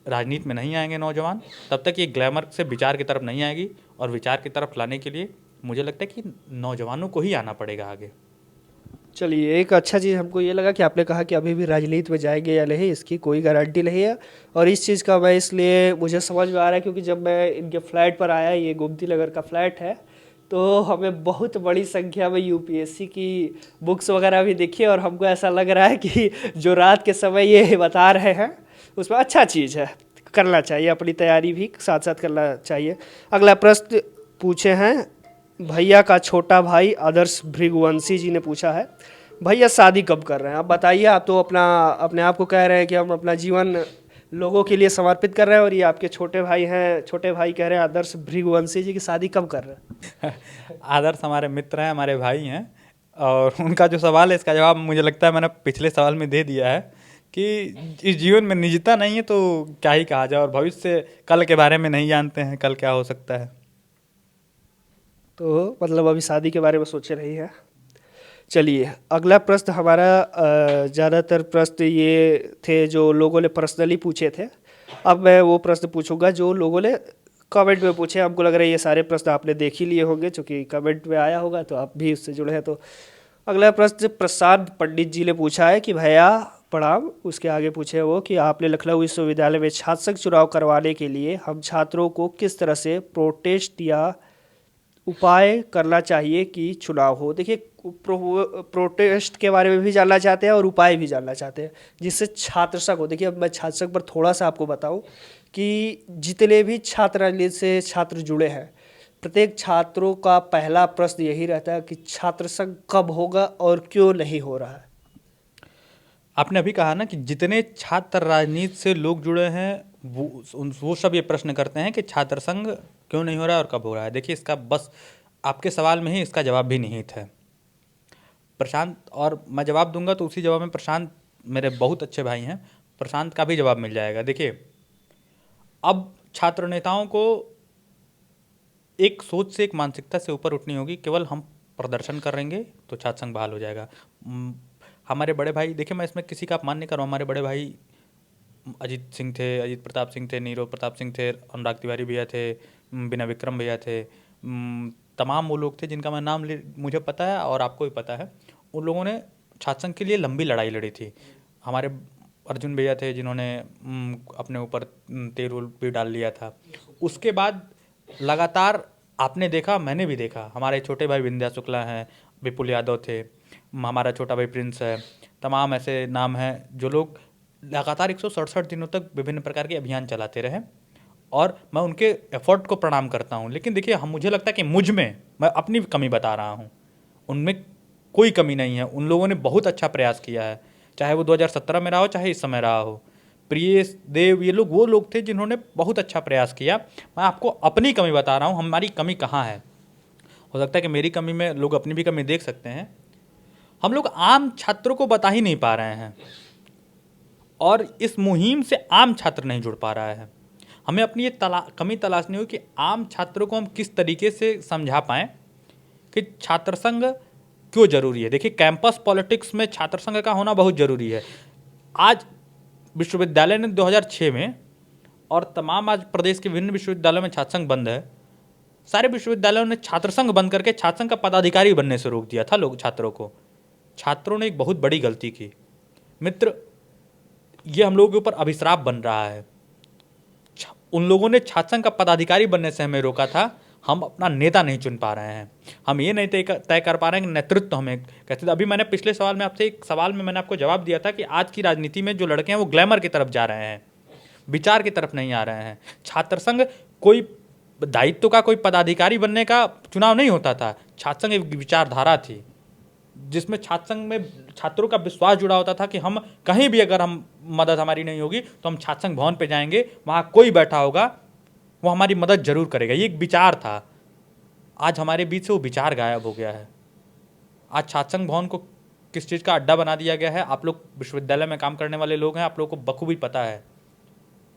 राजनीति में नहीं आएंगे नौजवान, तब तक ये ग्लैमर से विचार की तरफ नहीं आएगी। और विचार की तरफ लाने के लिए मुझे लगता है कि नौजवानों को ही आना पड़ेगा आगे। चलिए, एक अच्छा चीज़ हमको ये लगा कि आपने कहा कि अभी भी राजनीति में जाएंगे या नहीं इसकी कोई गारंटी नहीं है। और इस चीज़ का मैं इसलिए मुझे समझ में आ रहा है क्योंकि जब मैं इनके फ्लैट पर आया, ये गोमती नगर का फ्लैट है, तो हमें बहुत बड़ी संख्या में यूपीएससी की बुक्स वगैरह भी दिखी और हमको ऐसा लग रहा है कि जो रात के समय ये बता रहे हैं उसमें अच्छा चीज़ है, करना चाहिए, अपनी तैयारी भी साथ साथ करना चाहिए। अगला प्रश्न पूछे हैं भैया का छोटा भाई आदर्श भृगुवंशी जी ने पूछा है, भैया शादी कब कर रहे हैं? आप बताइए। आप तो अपना अपने आप को कह रहे हैं कि हम अपना जीवन लोगों के लिए समर्पित कर रहे हैं, और ये आपके छोटे भाई हैं, छोटे भाई कह रहे हैं आदर्श भृगुवंशी जी की शादी कब कर रहे हैं? आदर्श हमारे मित्र हैं, हमारे भाई हैं। और उनका जो सवाल है इसका जवाब मुझे लगता है मैंने पिछले सवाल में दे दिया है कि इस जीवन में निजता नहीं है तो क्या ही कहा जाए, और भविष्य कल के बारे में नहीं जानते हैं कल क्या हो सकता है। तो मतलब अभी शादी के बारे में सोचे रही है। चलिए, अगला प्रश्न हमारा ज़्यादातर प्रश्न ये थे जो लोगों ने पर्सनली पूछे थे। अब मैं वो प्रश्न पूछूंगा जो लोगों ने कमेंट में पूछे। हमको लग रहा है ये सारे प्रश्न आपने देख ही लिए होंगे, क्योंकि कमेंट में आया होगा तो आप भी उससे जुड़े हैं। तो अगला प्रश्न प्रशांत पंडित जी ने पूछा है कि भैया प्रणाम। उसके आगे पूछे वो कि आपने लखनऊ विश्वविद्यालय में छात्र संघ चुनाव करवाने के लिए हम छात्रों को किस तरह से प्रोटेस्ट या उपाय करना चाहिए कि चुनाव हो। देखिए, प्रोटेस्ट के बारे में भी जानना चाहते हैं और उपाय भी जानना चाहते हैं जिससे छात्र संघ हो। देखिए, अब मैं छात्र संघ पर थोड़ा सा आपको बताऊं कि जितने भी छात्र राजनीति से छात्र जुड़े हैं, प्रत्येक छात्रों का पहला प्रश्न यही रहता है कि छात्र संघ कब होगा और क्यों नहीं हो रहा है। आपने अभी कहा ना कि जितने छात्र राजनीति से लोग जुड़े हैं वो सब ये प्रश्न करते हैं कि छात्र संघ क्यों नहीं हो रहा है और कब हो रहा है। देखिए, इसका बस आपके सवाल में ही इसका जवाब भी निहित है प्रशांत, और मैं जवाब दूंगा तो उसी जवाब में प्रशांत मेरे बहुत अच्छे भाई हैं, प्रशांत का भी जवाब मिल जाएगा। देखिए, अब छात्र नेताओं को एक सोच से, एक मानसिकता से ऊपर उठनी होगी। केवल हम प्रदर्शन करेंगे तो छात्र संघ बहाल हो जाएगा। हमारे बड़े भाई, देखिए मैं इसमें किसी का अपमान नहीं कर रहा हूँ, हमारे बड़े भाई अजीत सिंह थे, अजीत प्रताप सिंह थे, नीरज प्रताप सिंह थे, अनुराग तिवारी भैया थे, बिना विक्रम भैया थे, तमाम वो लोग थे जिनका मैं नाम मुझे पता है और आपको भी पता है। उन लोगों ने छात्र संघ के लिए लंबी लड़ाई लड़ी थी। हमारे अर्जुन भैया थे जिन्होंने अपने ऊपर तेल उल भी डाल लिया था। उसके बाद लगातार आपने देखा, मैंने भी देखा, हमारे छोटे भाई विंध्या शुक्ला हैं, विपुल यादव थे, हमारा छोटा भाई प्रिंस है, तमाम ऐसे नाम हैं जो लोग लगातार 167 दिनों तक विभिन्न प्रकार के अभियान चलाते रहे, और मैं उनके एफर्ट को प्रणाम करता हूँ। लेकिन देखिए, हम मुझे लगता है कि मुझ में, मैं अपनी कमी बता रहा हूँ, उनमें कोई कमी नहीं है। उन लोगों ने बहुत अच्छा प्रयास किया है, चाहे वो 2017 में रहा हो चाहे इस समय रहा हो। प्रियेश देव, ये लोग वो लोग थे जिन्होंने बहुत अच्छा प्रयास किया। मैं आपको अपनी कमी बता रहा हूँ, हमारी कमी कहाँ है। हो सकता है कि मेरी कमी में लोग अपनी भी कमी देख सकते हैं। हम लोग आम छात्रों को बता ही नहीं पा रहे हैं, और इस मुहिम से आम छात्र नहीं जुड़ पा रहा है। हमें अपनी ये कमी तलाशनी होगी कि आम छात्रों को हम किस तरीके से समझा पाएँ कि छात्र संघ क्यों जरूरी है। देखिए, कैंपस पॉलिटिक्स में छात्र संघ का होना बहुत जरूरी है। आज विश्वविद्यालय ने 2006 में, और तमाम आज प्रदेश के विभिन्न विश्वविद्यालयों में छात्र संघ बंद है। सारे विश्वविद्यालयों ने छात्र संघ बंद करके छात्र संघ का पदाधिकारी बनने से रोक दिया था लोग छात्रों को। छात्रों ने एक बहुत बड़ी गलती की मित्र, ये हम लोगों के ऊपर अभिश्राप बन रहा है। उन लोगों ने छात्र संघ का पदाधिकारी बनने से हमें रोका था। हम अपना नेता नहीं चुन पा रहे हैं, हम ये नहीं तय कर पा रहे हैं कि नेतृत्व हमें कहते थे। अभी मैंने पिछले सवाल में आपसे एक सवाल में मैंने आपको जवाब दिया था कि आज की राजनीति में जो लड़के हैं वो ग्लैमर की तरफ जा रहे हैं, विचार की तरफ नहीं आ रहे हैं। छात्र संघ कोई दायित्व का, कोई पदाधिकारी बनने का चुनाव नहीं होता था। छात्र संघ एक विचारधारा थी जिसमें छात्र संघ में छात्रों का विश्वास जुड़ा होता था कि हम कहीं भी अगर हम मदद हमारी नहीं होगी तो हम छात्र संघ भवन पे जाएंगे, वहाँ कोई बैठा होगा, वो हमारी मदद जरूर करेगा। ये एक विचार था। आज हमारे बीच से वो विचार गायब हो गया है। आज छात्र संघ भवन को किस चीज़ का अड्डा बना दिया गया है। आप लोग विश्वविद्यालय में काम करने वाले लोग हैं, आप लोगों को बखूबी पता है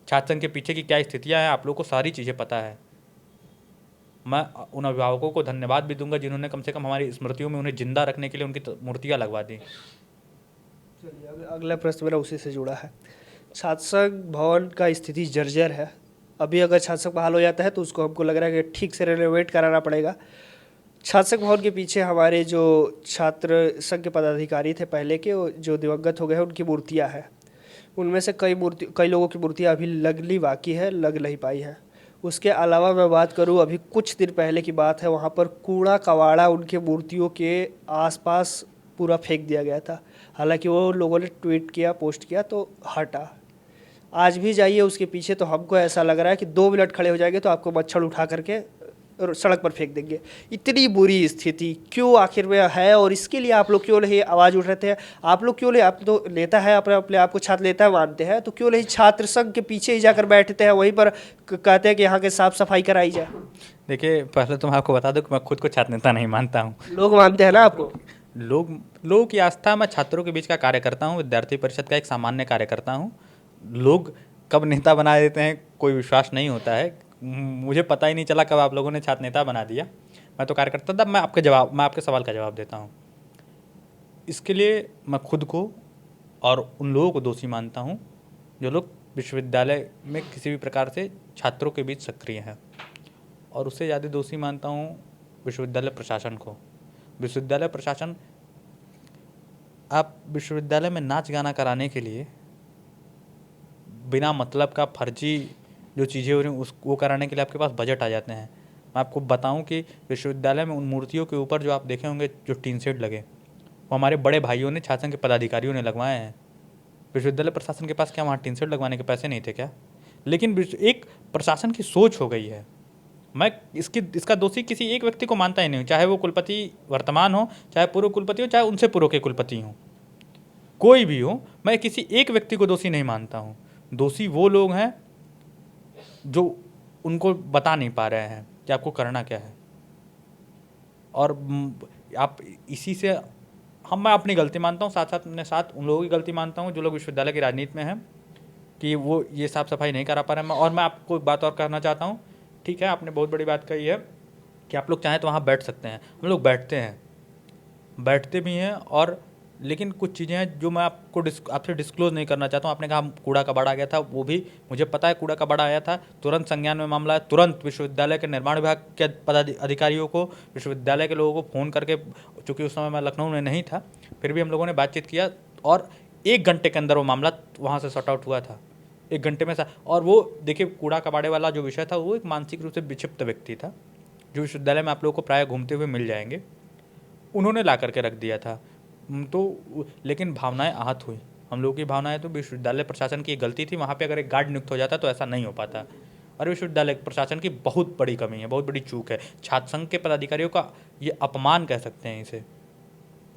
छात्र संघ के पीछे की क्या स्थितियाँ हैं, आप लोगों को सारी चीज़ें पता है। मैं उन अभिभावकों को धन्यवाद भी दूंगा जिन्होंने कम से कम हमारी स्मृतियों में उन्हें जिंदा रखने के लिए उनकी मूर्तियाँ लगवा दी। चलिए, अगला प्रश्न मेरा उसी से जुड़ा है। छात्र संघ भवन का स्थिति जर्जर है। अभी अगर छात्र संघ बहाल हो जाता है तो उसको हमको लग रहा है कि ठीक से रेनोवेट कराना पड़ेगा। छात्र संघ भवन के पीछे हमारे जो छात्र संघ के पदाधिकारी थे पहले के, जो दिवंगत हो गए हैं, उनकी मूर्तियाँ हैं। उनमें से कई लोगों की मूर्तियाँ अभी लगनी बाकी है, लग नहीं पाई है। उसके अलावा मैं बात करूं, अभी कुछ दिन पहले की बात है, वहाँ पर कूड़ा कबाड़ा उनके मूर्तियों के आसपास पूरा फेंक दिया गया था। हालांकि वो लोगों ने ट्वीट किया, पोस्ट किया तो हटा। आज भी जाइए उसके पीछे तो हमको ऐसा लग रहा है कि 2 मिनट खड़े हो जाएंगे तो आपको मच्छर उठा करके सड़क पर फेंक देंगे। इतनी बुरी स्थिति क्यों आखिर में है और इसके लिए आप लोग क्यों नहीं आवाज़ उठाते हैं? आप लोग क्यों नहीं, आप तो नेता है, अपने अपने आप को छात्र नेता मानते हैं, तो क्यों नहीं छात्र संघ के पीछे ही जाकर बैठते हैं, वहीं पर कहते हैं कि यहाँ के साफ सफाई कराई जाए? देखिए, पहले तो मैं आपको बता दूं कि मैं खुद को छात्र नेता नहीं मानता हूँ। लोग मानते हैं ना आपको। लोगों की आस्था, मैं छात्रों के बीच का कार्यकर्ता हूँ, विद्यार्थी परिषद का एक सामान्य कार्यकर्ता हूँ। लोग कब नेता बना देते हैं कोई विश्वास नहीं होता है। मुझे पता ही नहीं चला कब आप लोगों ने छात्र नेता बना दिया। मैं तो कार्यकर्ता था। मैं आपके सवाल का जवाब देता हूँ। इसके लिए मैं खुद को और उन लोगों को दोषी मानता हूँ जो लोग विश्वविद्यालय में किसी भी प्रकार से छात्रों के बीच सक्रिय हैं, और उससे ज़्यादा दोषी मानता हूँ विश्वविद्यालय प्रशासन को। विश्वविद्यालय प्रशासन, आप विश्वविद्यालय में नाच गाना कराने के लिए बिना मतलब का फर्जी जो चीज़ें हो रही हैं वो कराने के लिए आपके पास बजट आ जाते हैं। मैं आपको बताऊं कि विश्वविद्यालय में उन मूर्तियों के ऊपर जो आप देखे होंगे जो टीन शेड लगे, वो हमारे बड़े भाइयों ने, छात्र संघ के पदाधिकारियों ने लगवाए हैं। विश्वविद्यालय प्रशासन के पास क्या वहाँ टीन शेड लगवाने के पैसे नहीं थे क्या? लेकिन एक प्रशासन की सोच हो गई है। मैं इसका दोषी किसी एक व्यक्ति को मानता ही नहीं हूँ, चाहे वो कुलपति वर्तमान हो, चाहे पूर्व कुलपति हो, चाहे उनसे पूर्व के कुलपति हों, कोई भी हो। मैं किसी एक व्यक्ति को दोषी नहीं मानता हूँ। दोषी वो लोग हैं जो उनको बता नहीं पा रहे हैं कि आपको करना क्या है। और आप इसी से मैं अपनी गलती मानता हूँ, साथ साथ अपने साथ उन लोगों की गलती मानता हूँ जो लोग विश्वविद्यालय की राजनीति में हैं कि वो ये साफ सफाई नहीं करा पा रहे हैं। और मैं आपको एक बात और कहना चाहता हूँ। ठीक है, आपने बहुत बड़ी बात कही है कि आप लोग चाहें तो वहाँ बैठ सकते हैं। हम लोग बैठते भी हैं, और लेकिन कुछ चीज़ें हैं जो मैं आपसे डिस्क्लोज नहीं करना चाहता हूँ। आपने कहा कूड़ा कबाड़ आ गया था, वो भी मुझे पता है। कूड़ा कबाड़ आया था, तुरंत संज्ञान में मामला है। तुरंत विश्वविद्यालय के निर्माण विभाग के पदाधिकारियों को, विश्वविद्यालय के लोगों को फ़ोन करके, चूँकि उस समय मैं लखनऊ में नहीं था, फिर भी हम लोगों ने बातचीत किया, और 1 घंटे के अंदर वो मामला वहाँ से सॉर्ट आउट हुआ था। 1 घंटे में और वो देखिए, कूड़ा कबाड़े वाला जो विषय था वो एक मानसिक रूप से विक्षिप्त व्यक्ति था, जो विश्वविद्यालय में आप लोगों को प्रायः घूमते हुए मिल जाएंगे। उन्होंने ला करके रख दिया था। तो लेकिन भावनाएं आहत हुई, हम लोगों की भावनाएं। तो विश्वविद्यालय प्रशासन की गलती थी। वहाँ पे अगर एक गार्ड नियुक्त हो जाता तो ऐसा नहीं हो पाता। और विश्वविद्यालय प्रशासन की बहुत बड़ी कमी है, बहुत बड़ी चूक है। छात्र संघ के पदाधिकारियों का ये अपमान कह सकते हैं इसे।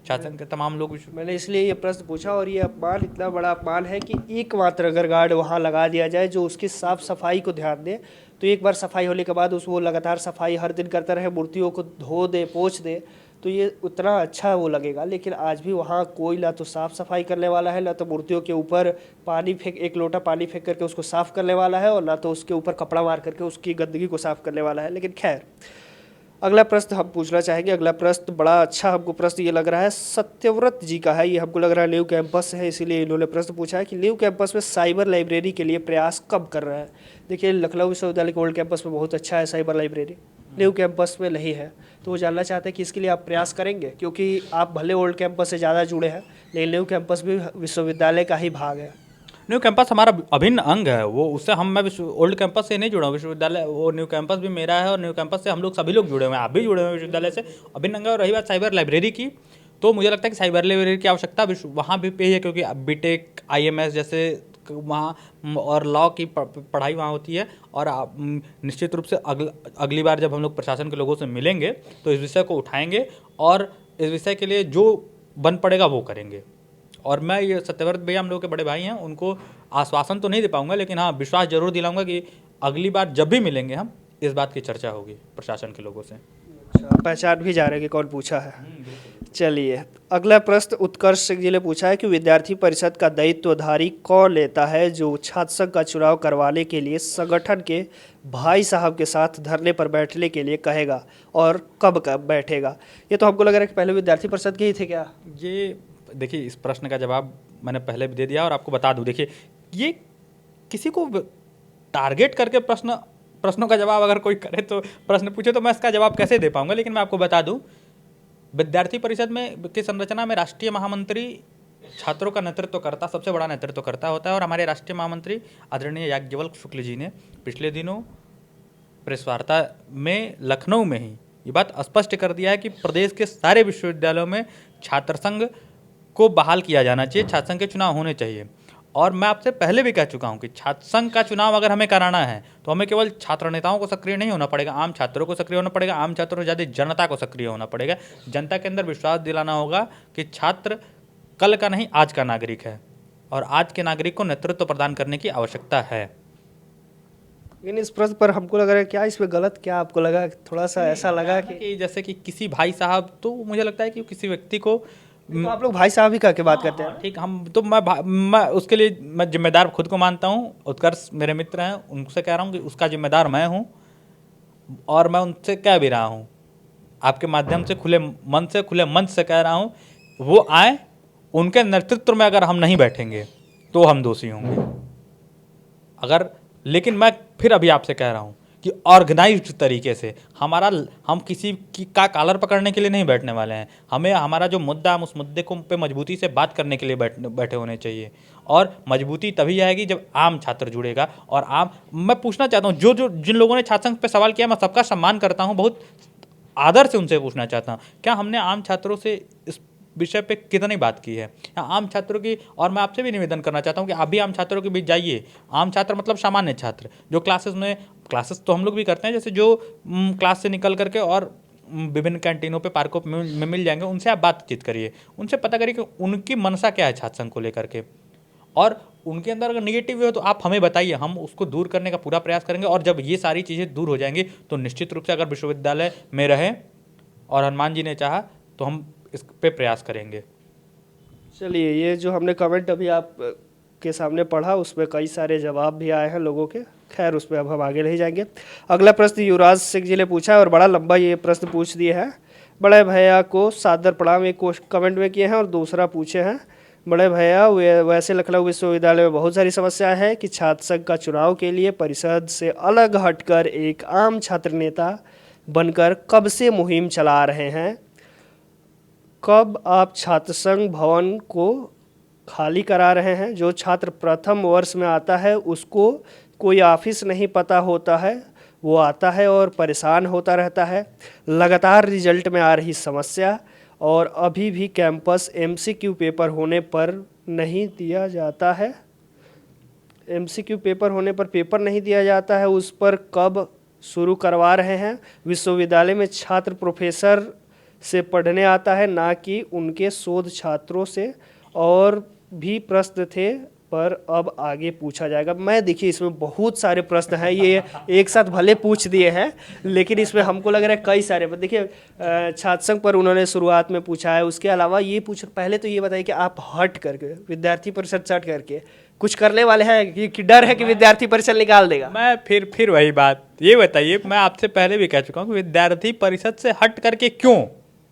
छात्र संघ के तमाम लोग मैंने इसलिए ये प्रश्न पूछा, और ये अपमान इतना बड़ा अपमान है कि एकमात्र अगर गार्ड वहाँ लगा दिया जाए जो उसकी साफ सफाई को ध्यान दे, तो एक बार सफाई होने के बाद वो लगातार सफाई हर दिन करता रहे, मूर्तियों को धो दे, पोंछ दे, तो ये उतना अच्छा वो लगेगा। लेकिन आज भी वहाँ कोई ना तो साफ़ सफाई करने वाला है, ना तो मूर्तियों के ऊपर एक लोटा पानी फेंक करके उसको साफ़ करने वाला है, और ना तो उसके ऊपर कपड़ा मार करके उसकी गंदगी को साफ़ करने वाला है। लेकिन खैर, अगला प्रश्न हम पूछना चाहेंगे। अगला प्रश्न बड़ा अच्छा हमको प्रश्न ये लग रहा है, सत्यव्रत जी का है। ये हमको लग रहा है न्यू कैंपस है, इसीलिए इन्होंने प्रश्न पूछा है कि न्यू कैंपस में साइबर लाइब्रेरी के लिए प्रयास कब कर रहा है। देखिए, लखनऊ विश्वविद्यालय के ओल्ड कैंपस में बहुत अच्छा है साइबर लाइब्रेरी, न्यू कैंपस में नहीं है। तो वो जानना चाहते हैं कि इसके लिए आप प्रयास करेंगे, क्योंकि आप भले ओल्ड कैंपस से ज़्यादा जुड़े हैं, लेकिन न्यू कैंपस भी विश्वविद्यालय का ही भाग है। न्यू कैंपस हमारा अभिन्न अंग है। वो उससे मैं ओल्ड कैंपस से नहीं जुड़ा हूँ, विश्वविद्यालय, वो न्यू कैंपस भी मेरा है, और न्यू कैंपस से हम लोग सभी लोग जुड़े हुए हैं। आप भी जुड़े हुए हैं विश्वविद्यालय से, अभिन्न अंग है। और रही बात साइबर लाइब्रेरी की, तो मुझे लगता है कि साइबर लाइब्रेरी की आवश्यकता वहाँ भी पे है, क्योंकि बीटेक, IMS जैसे वहाँ और लॉ की पढ़ाई वहाँ होती है। और निश्चित रूप से अगली बार जब हम लोग प्रशासन के लोगों से मिलेंगे तो इस विषय को उठाएंगे, और इस विषय के लिए जो बन पड़ेगा वो करेंगे। और मैं ये सत्यव्रत भैया हम लोग के बड़े भाई हैं, उनको आश्वासन तो नहीं दे पाऊंगा, लेकिन हाँ विश्वास जरूर दिलाऊंगा कि अगली बार जब भी मिलेंगे हम, इस बात की चर्चा होगी प्रशासन के लोगों से। अच्छा, पहचान भी जा रहे हैं कि कौन पूछा है। चलिए, अगला प्रश्न उत्कर्ष सिंह जी ने पूछा है कि विद्यार्थी परिषद का दायित्वधारी कौन लेता है जो छात्र संघ का चुनाव करवाने के लिए संगठन के भाई साहब के साथ धरने पर बैठने के लिए कहेगा, और कब बैठेगा। ये तो हमको लग रहा है कि पहले विद्यार्थी परिषद के ही थे क्या। ये देखिए, इस प्रश्न का जवाब मैंने पहले भी दे दिया, और आपको बता दूं, देखिए, ये किसी को टारगेट करके प्रश्नों का जवाब अगर कोई करे तो प्रश्न पूछे तो मैं इसका जवाब कैसे दे पाऊंगा। लेकिन मैं आपको बता दूं, विद्यार्थी परिषद में की संरचना में राष्ट्रीय महामंत्री छात्रों का नेतृत्व करता, सबसे बड़ा नेतृत्व करता होता है। और हमारे राष्ट्रीय महामंत्री आदरणीय याज्ञवल्क्य शुक्ल जी ने पिछले दिनों प्रेस वार्ता में लखनऊ में ही ये बात स्पष्ट कर दिया है कि प्रदेश के सारे विश्वविद्यालयों में छात्र संघ को बहाल किया जाना चाहिए, छात्र संघ के चुनाव होने चाहिए। और मैं आपसे पहले भी कह चुका हूं कि छात्र संघ का चुनाव अगर हमें कराना है तो हमें केवल छात्र नेताओं को सक्रिय नहीं होना पड़ेगा, आम छात्रों को सक्रिय होना पड़ेगा, आम छात्रों से ज़्यादा जनता को सक्रिय होना पड़ेगा। जनता के अंदर विश्वास दिलाना होगा कि छात्र कल का नहीं आज का नागरिक है और आज के नागरिक को नेतृत्व प्रदान करने की आवश्यकता है। लेकिन इस प्रश्न पर हमको लग रहा है क्या इसमें गलत, क्या आपको लगा, थोड़ा सा ऐसा लगा कि जैसे कि किसी भाई साहब, तो मुझे लगता है कि किसी व्यक्ति को तो आप लोग भाई साहब ही कह के बात करते हैं। ठीक, हम तो मैं उसके लिए मैं जिम्मेदार खुद को मानता हूँ। उत्कर्ष मेरे मित्र हैं, उनसे कह रहा हूँ कि उसका जिम्मेदार मैं हूँ और मैं उनसे कह भी रहा हूँ, आपके माध्यम से खुले मंच से कह रहा हूँ, वो आए, उनके नेतृत्व में अगर हम नहीं बैठेंगे तो हम दोषी होंगे। अगर लेकिन मैं फिर अभी आपसे कह रहा हूँ कि ऑर्गेनाइज्ड तरीके से हम किसी की का कॉलर पकड़ने के लिए नहीं बैठने वाले हैं। हमें हमारा जो मुद्दा, हम उस मुद्दे को पे मजबूती से बात करने के लिए बैठे होने चाहिए और मजबूती तभी आएगी जब आम छात्र जुड़ेगा। और मैं पूछना चाहता हूँ, जो जिन लोगों ने छात्र संघ पे सवाल किया, मैं सबका सम्मान करता हूँ, बहुत आदर से उनसे पूछना चाहता हूँ, क्या हमने आम छात्रों से इस विषय पे कितनी बात की है आम छात्रों की। और मैं आपसे भी निवेदन करना चाहता हूँ कि आप भी आम छात्रों के बीच जाइए। आम छात्र मतलब सामान्य छात्र जो क्लासेस तो हम लोग भी करते हैं, जैसे जो क्लास से निकल करके और विभिन्न कैंटीनों पे, पार्कों में मिल जाएंगे, उनसे आप बातचीत करिए, उनसे पता करिए कि उनकी मंशा क्या है छात्र संघ को लेकर के, और उनके अंदर अगर निगेटिव हो तो आप हमें बताइए, हम उसको दूर करने का पूरा प्रयास करेंगे। और जब ये सारी चीज़ें दूर हो जाएंगी तो निश्चित रूप से अगर विश्वविद्यालय में रहे और हनुमान जी ने चाहा तो हम इस पे प्रयास करेंगे। चलिए, ये जो हमने कमेंट अभी आप के सामने पढ़ा उसमें कई सारे जवाब भी आए हैं लोगों के, खैर उस पर अब हम आगे नहीं जाएंगे। अगला प्रश्न युवराज सिंह जी ने पूछा है और बड़ा लंबा ये प्रश्न पूछ दिए हैं। बड़े भैया को सादर प्रणाम, एक कमेंट में किए हैं और दूसरा पूछे हैं, बड़े भैया वैसे लखनऊ विश्वविद्यालय में बहुत सारी समस्या है कि छात्र संघ का चुनाव के लिए परिषद से अलग हटकर एक आम छात्र नेता बनकर कब से मुहिम चला रहे हैं, कब आप छात्र संघ भवन को खाली करा रहे हैं। जो छात्र प्रथम वर्ष में आता है उसको कोई ऑफिस नहीं पता होता है, वो आता है और परेशान होता रहता है। लगातार रिजल्ट में आ रही समस्या और अभी भी कैंपस एमसीक्यू पेपर होने पर नहीं दिया जाता है, एमसीक्यू पेपर होने पर पेपर नहीं दिया जाता है, उस पर कब शुरू करवा रहे हैं। विश्वविद्यालय में छात्र प्रोफेसर से पढ़ने आता है, ना कि उनके शोध छात्रों से। और भी प्रश्न थे पर अब आगे पूछा जाएगा। मैं देखिए इसमें बहुत सारे प्रश्न हैं, ये एक साथ भले पूछ दिए हैं लेकिन इसमें हमको लग रहा है कई सारे। देखिए छात्र संघ पर उन्होंने शुरुआत में पूछा है, उसके अलावा ये पहले तो ये बताइए कि आप हट करके विद्यार्थी परिषद से हट करके कुछ करने वाले हैं कि डर है कि विद्यार्थी परिषद निकाल देगा। मैं फिर वही बात, ये बताइए, मैं आपसे पहले भी कह चुका हूँ कि विद्यार्थी परिषद से हट करके क्यों,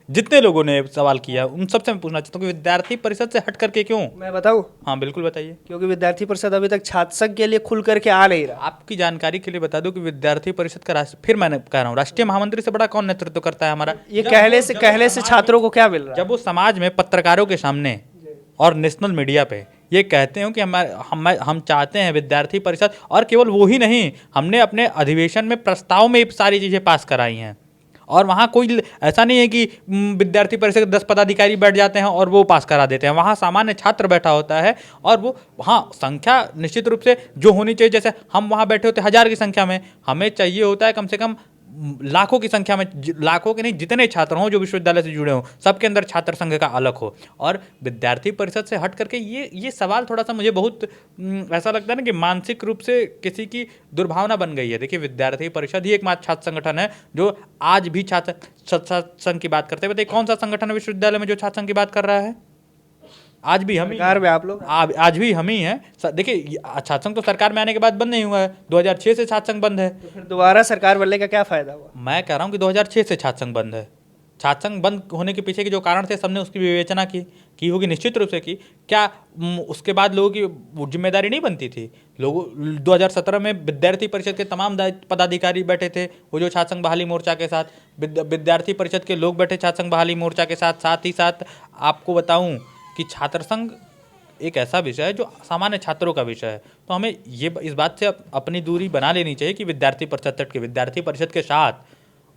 जितने लोगों ने सवाल किया उन सबसे मैं पूछना चाहता हूँ कि विद्यार्थी परिषद से हट करके क्यों। मैं बताऊं? हाँ बिल्कुल बताइए। क्योंकि विद्यार्थी परिषद अभी तक छात्र संघ के लिए खुल करके आ नहीं रहा। आपकी जानकारी के लिए बता दूं कि विद्यार्थी परिषद का फिर मैंने कह रहा हूँ, राष्ट्रीय महामंत्री से बड़ा कौन नेतृत्व करता है हमारा। ये कहने से छात्रों को क्या मिल रहा है? जब वो समाज में पत्रकारों के सामने और नेशनल मीडिया पे ये कहते हो कि हम चाहते हैं विद्यार्थी परिषद, और केवल वो ही नहीं, हमने अपने अधिवेशन में प्रस्ताव में सारी चीज़ें पास कराई हैं और वहाँ कोई ऐसा नहीं है कि विद्यार्थी परिषद के 10 पदाधिकारी बैठ जाते हैं और वो पास करा देते हैं। वहाँ सामान्य छात्र बैठा होता है और वो वहाँ संख्या निश्चित रूप से जो होनी चाहिए, जैसे हम वहाँ बैठे होते हैं 1000 की संख्या में, हमें चाहिए होता है कम से कम लाखों की संख्या में, लाखों के नहीं जितने छात्र हों जो विश्वविद्यालय से जुड़े हों, सबके अंदर छात्र संघ का अलग हो। और विद्यार्थी परिषद से हट करके ये सवाल थोड़ा सा मुझे बहुत ऐसा लगता है ना कि मानसिक रूप से किसी की दुर्भावना बन गई है। देखिए विद्यार्थी परिषद ही एकमात्र छात्र संगठन है जो आज भी छात्र संघ की बात करते हैं। बताइए कौन सा संगठन है विश्वविद्यालय में जो छात्र संघ की बात कर रहा है? आज भी हम ही, आप लोग आज भी हम ही हैं। देखिए छात्र संघ तो सरकार में आने के बाद बंद नहीं हुआ है, 2006 से छात्र संघ बंद है। तो फिर दोबारा सरकार बनने का क्या फायदा हुआ? मैं कह रहा हूँ कि 2006 से छात्र संघ बंद है। छात्र संघ बंद होने के पीछे के जो कारण थे सबने उसकी विवेचना की होगी निश्चित रूप से की। क्या उसके बाद लोगों की जिम्मेदारी नहीं बनती थी? लोगों 2017 में विद्यार्थी परिषद के तमाम पदाधिकारी बैठे थे, वो जो छात्र संघ बहाली मोर्चा के साथ, विद्यार्थी परिषद के लोग बैठे छात्र संघ बहाली मोर्चा के साथ। साथ ही साथ आपको बताऊं कि छात्र संघ एक ऐसा विषय है जो सामान्य छात्रों का विषय है, तो हमें ये इस बात से अपनी दूरी बना लेनी चाहिए कि विद्यार्थी परिषद के साथ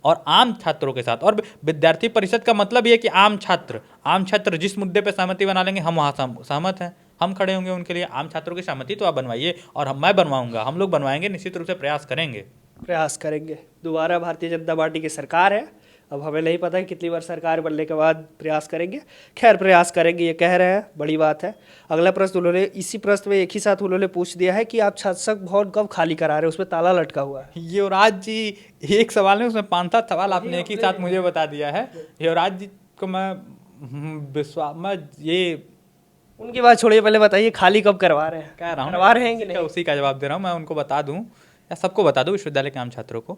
और आम छात्रों के साथ। और विद्यार्थी परिषद का मतलब ये कि आम छात्र जिस मुद्दे पे सहमति बना लेंगे हम वहाँ सहमत हैं। हम खड़े होंगे उनके लिए। आम छात्रों की सहमति तो आप बनवाइए, और मैं बनवाऊंगा, हम लोग बनवाएंगे, निश्चित रूप से प्रयास करेंगे। प्रयास करेंगे। दोबारा भारतीय जनता पार्टी की सरकार है, अब हमें नहीं पता कि कितनी बार सरकार बनने के बाद प्रयास करेंगे। खैर, प्रयास करेंगे ये कह रहे हैं, बड़ी बात है। अगला प्रश्न उन्होंने इसी प्रश्न में एक ही साथ उन्होंने पूछ दिया है कि आप छात्रसंघ भवन कब खाली करा रहे हो, उसमें ताला लटका हुआ है। युवराज जी, एक सवाल नहीं, उसमें 5-7 सवाल आपने एक ही साथ मुझे बता दिया है। युवराज जी को मैं विश्वास, मैं ये उनकी बात छोड़िए, पहले बताइए खाली कब करवा रहे हैं। कह रहा हूँ करवा रहे हैं कि नहीं? उसी का जवाब दे रहा हूँ। मैं उनको बता दूँ या सबको बता दूँ, विश्वविद्यालय के आम छात्रों को,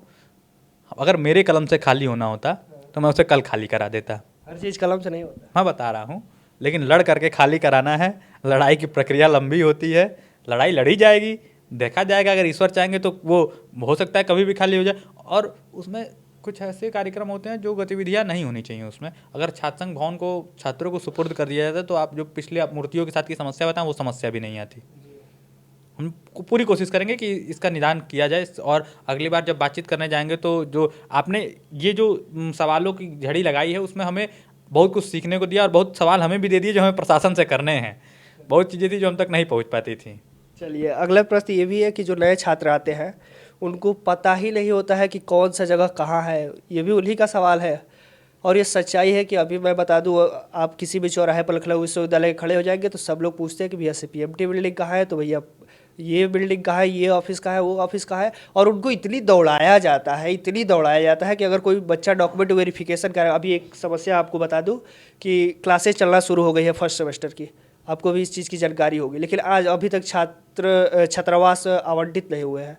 अगर मेरे कलम से खाली होना होता तो मैं उसे कल खाली करा देता। हर चीज़ कलम से नहीं होता। मैं बता रहा हूँ, लेकिन लड़ करके खाली कराना है। लड़ाई की प्रक्रिया लंबी होती है, लड़ाई लड़ी जाएगी, देखा जाएगा। अगर ईश्वर चाहेंगे तो वो हो सकता है कभी भी खाली हो जाए। और उसमें कुछ ऐसे कार्यक्रम होते हैं जो गतिविधियां नहीं होनी चाहिए उसमें। अगर छात्रसंघ भवन को छात्रों को सुपुर्द कर दिया जाता है तो आप जो पिछले आप मूर्तियों के साथ की समस्या बताएं, वो समस्या भी नहीं आती। हम पूरी कोशिश करेंगे कि इसका निदान किया जाए, और अगली बार जब बातचीत करने जाएंगे तो जो आपने ये जो सवालों की झड़ी लगाई है उसमें हमें बहुत कुछ सीखने को दिया, और बहुत सवाल हमें भी दे दिए जो हमें प्रशासन से करने हैं। बहुत चीज़ें थी जो हम तक नहीं पहुंच पाती थी। चलिए, अगला प्रश्न ये भी है कि जो नए छात्र आते हैं उनको पता ही नहीं होता है कि कौन सा जगह कहाँ है, ये भी उन्हीं का सवाल है। और ये सच्चाई है कि अभी मैं बता दूं, आप किसी भी चौराहे पर लखनऊ विश्वविद्यालय के खड़े हो जाएंगे तो सब लोग पूछते हैं कि भैया CPMT बिल्डिंग कहाँ है, तो भैया ये बिल्डिंग कहाँ है, ये ऑफिस कहाँ है, वो ऑफिस कहाँ है। और उनको इतनी दौड़ाया जाता है, इतनी दौड़ाया जाता है कि अगर कोई बच्चा डॉक्यूमेंट वेरिफिकेशन करे, अभी एक समस्या आपको बता दूं कि क्लासेस चलना शुरू हो गई है फर्स्ट सेमेस्टर की, आपको भी इस चीज़ की जानकारी होगी, लेकिन आज अभी तक छात्रावास आवंटित नहीं हुए हैं।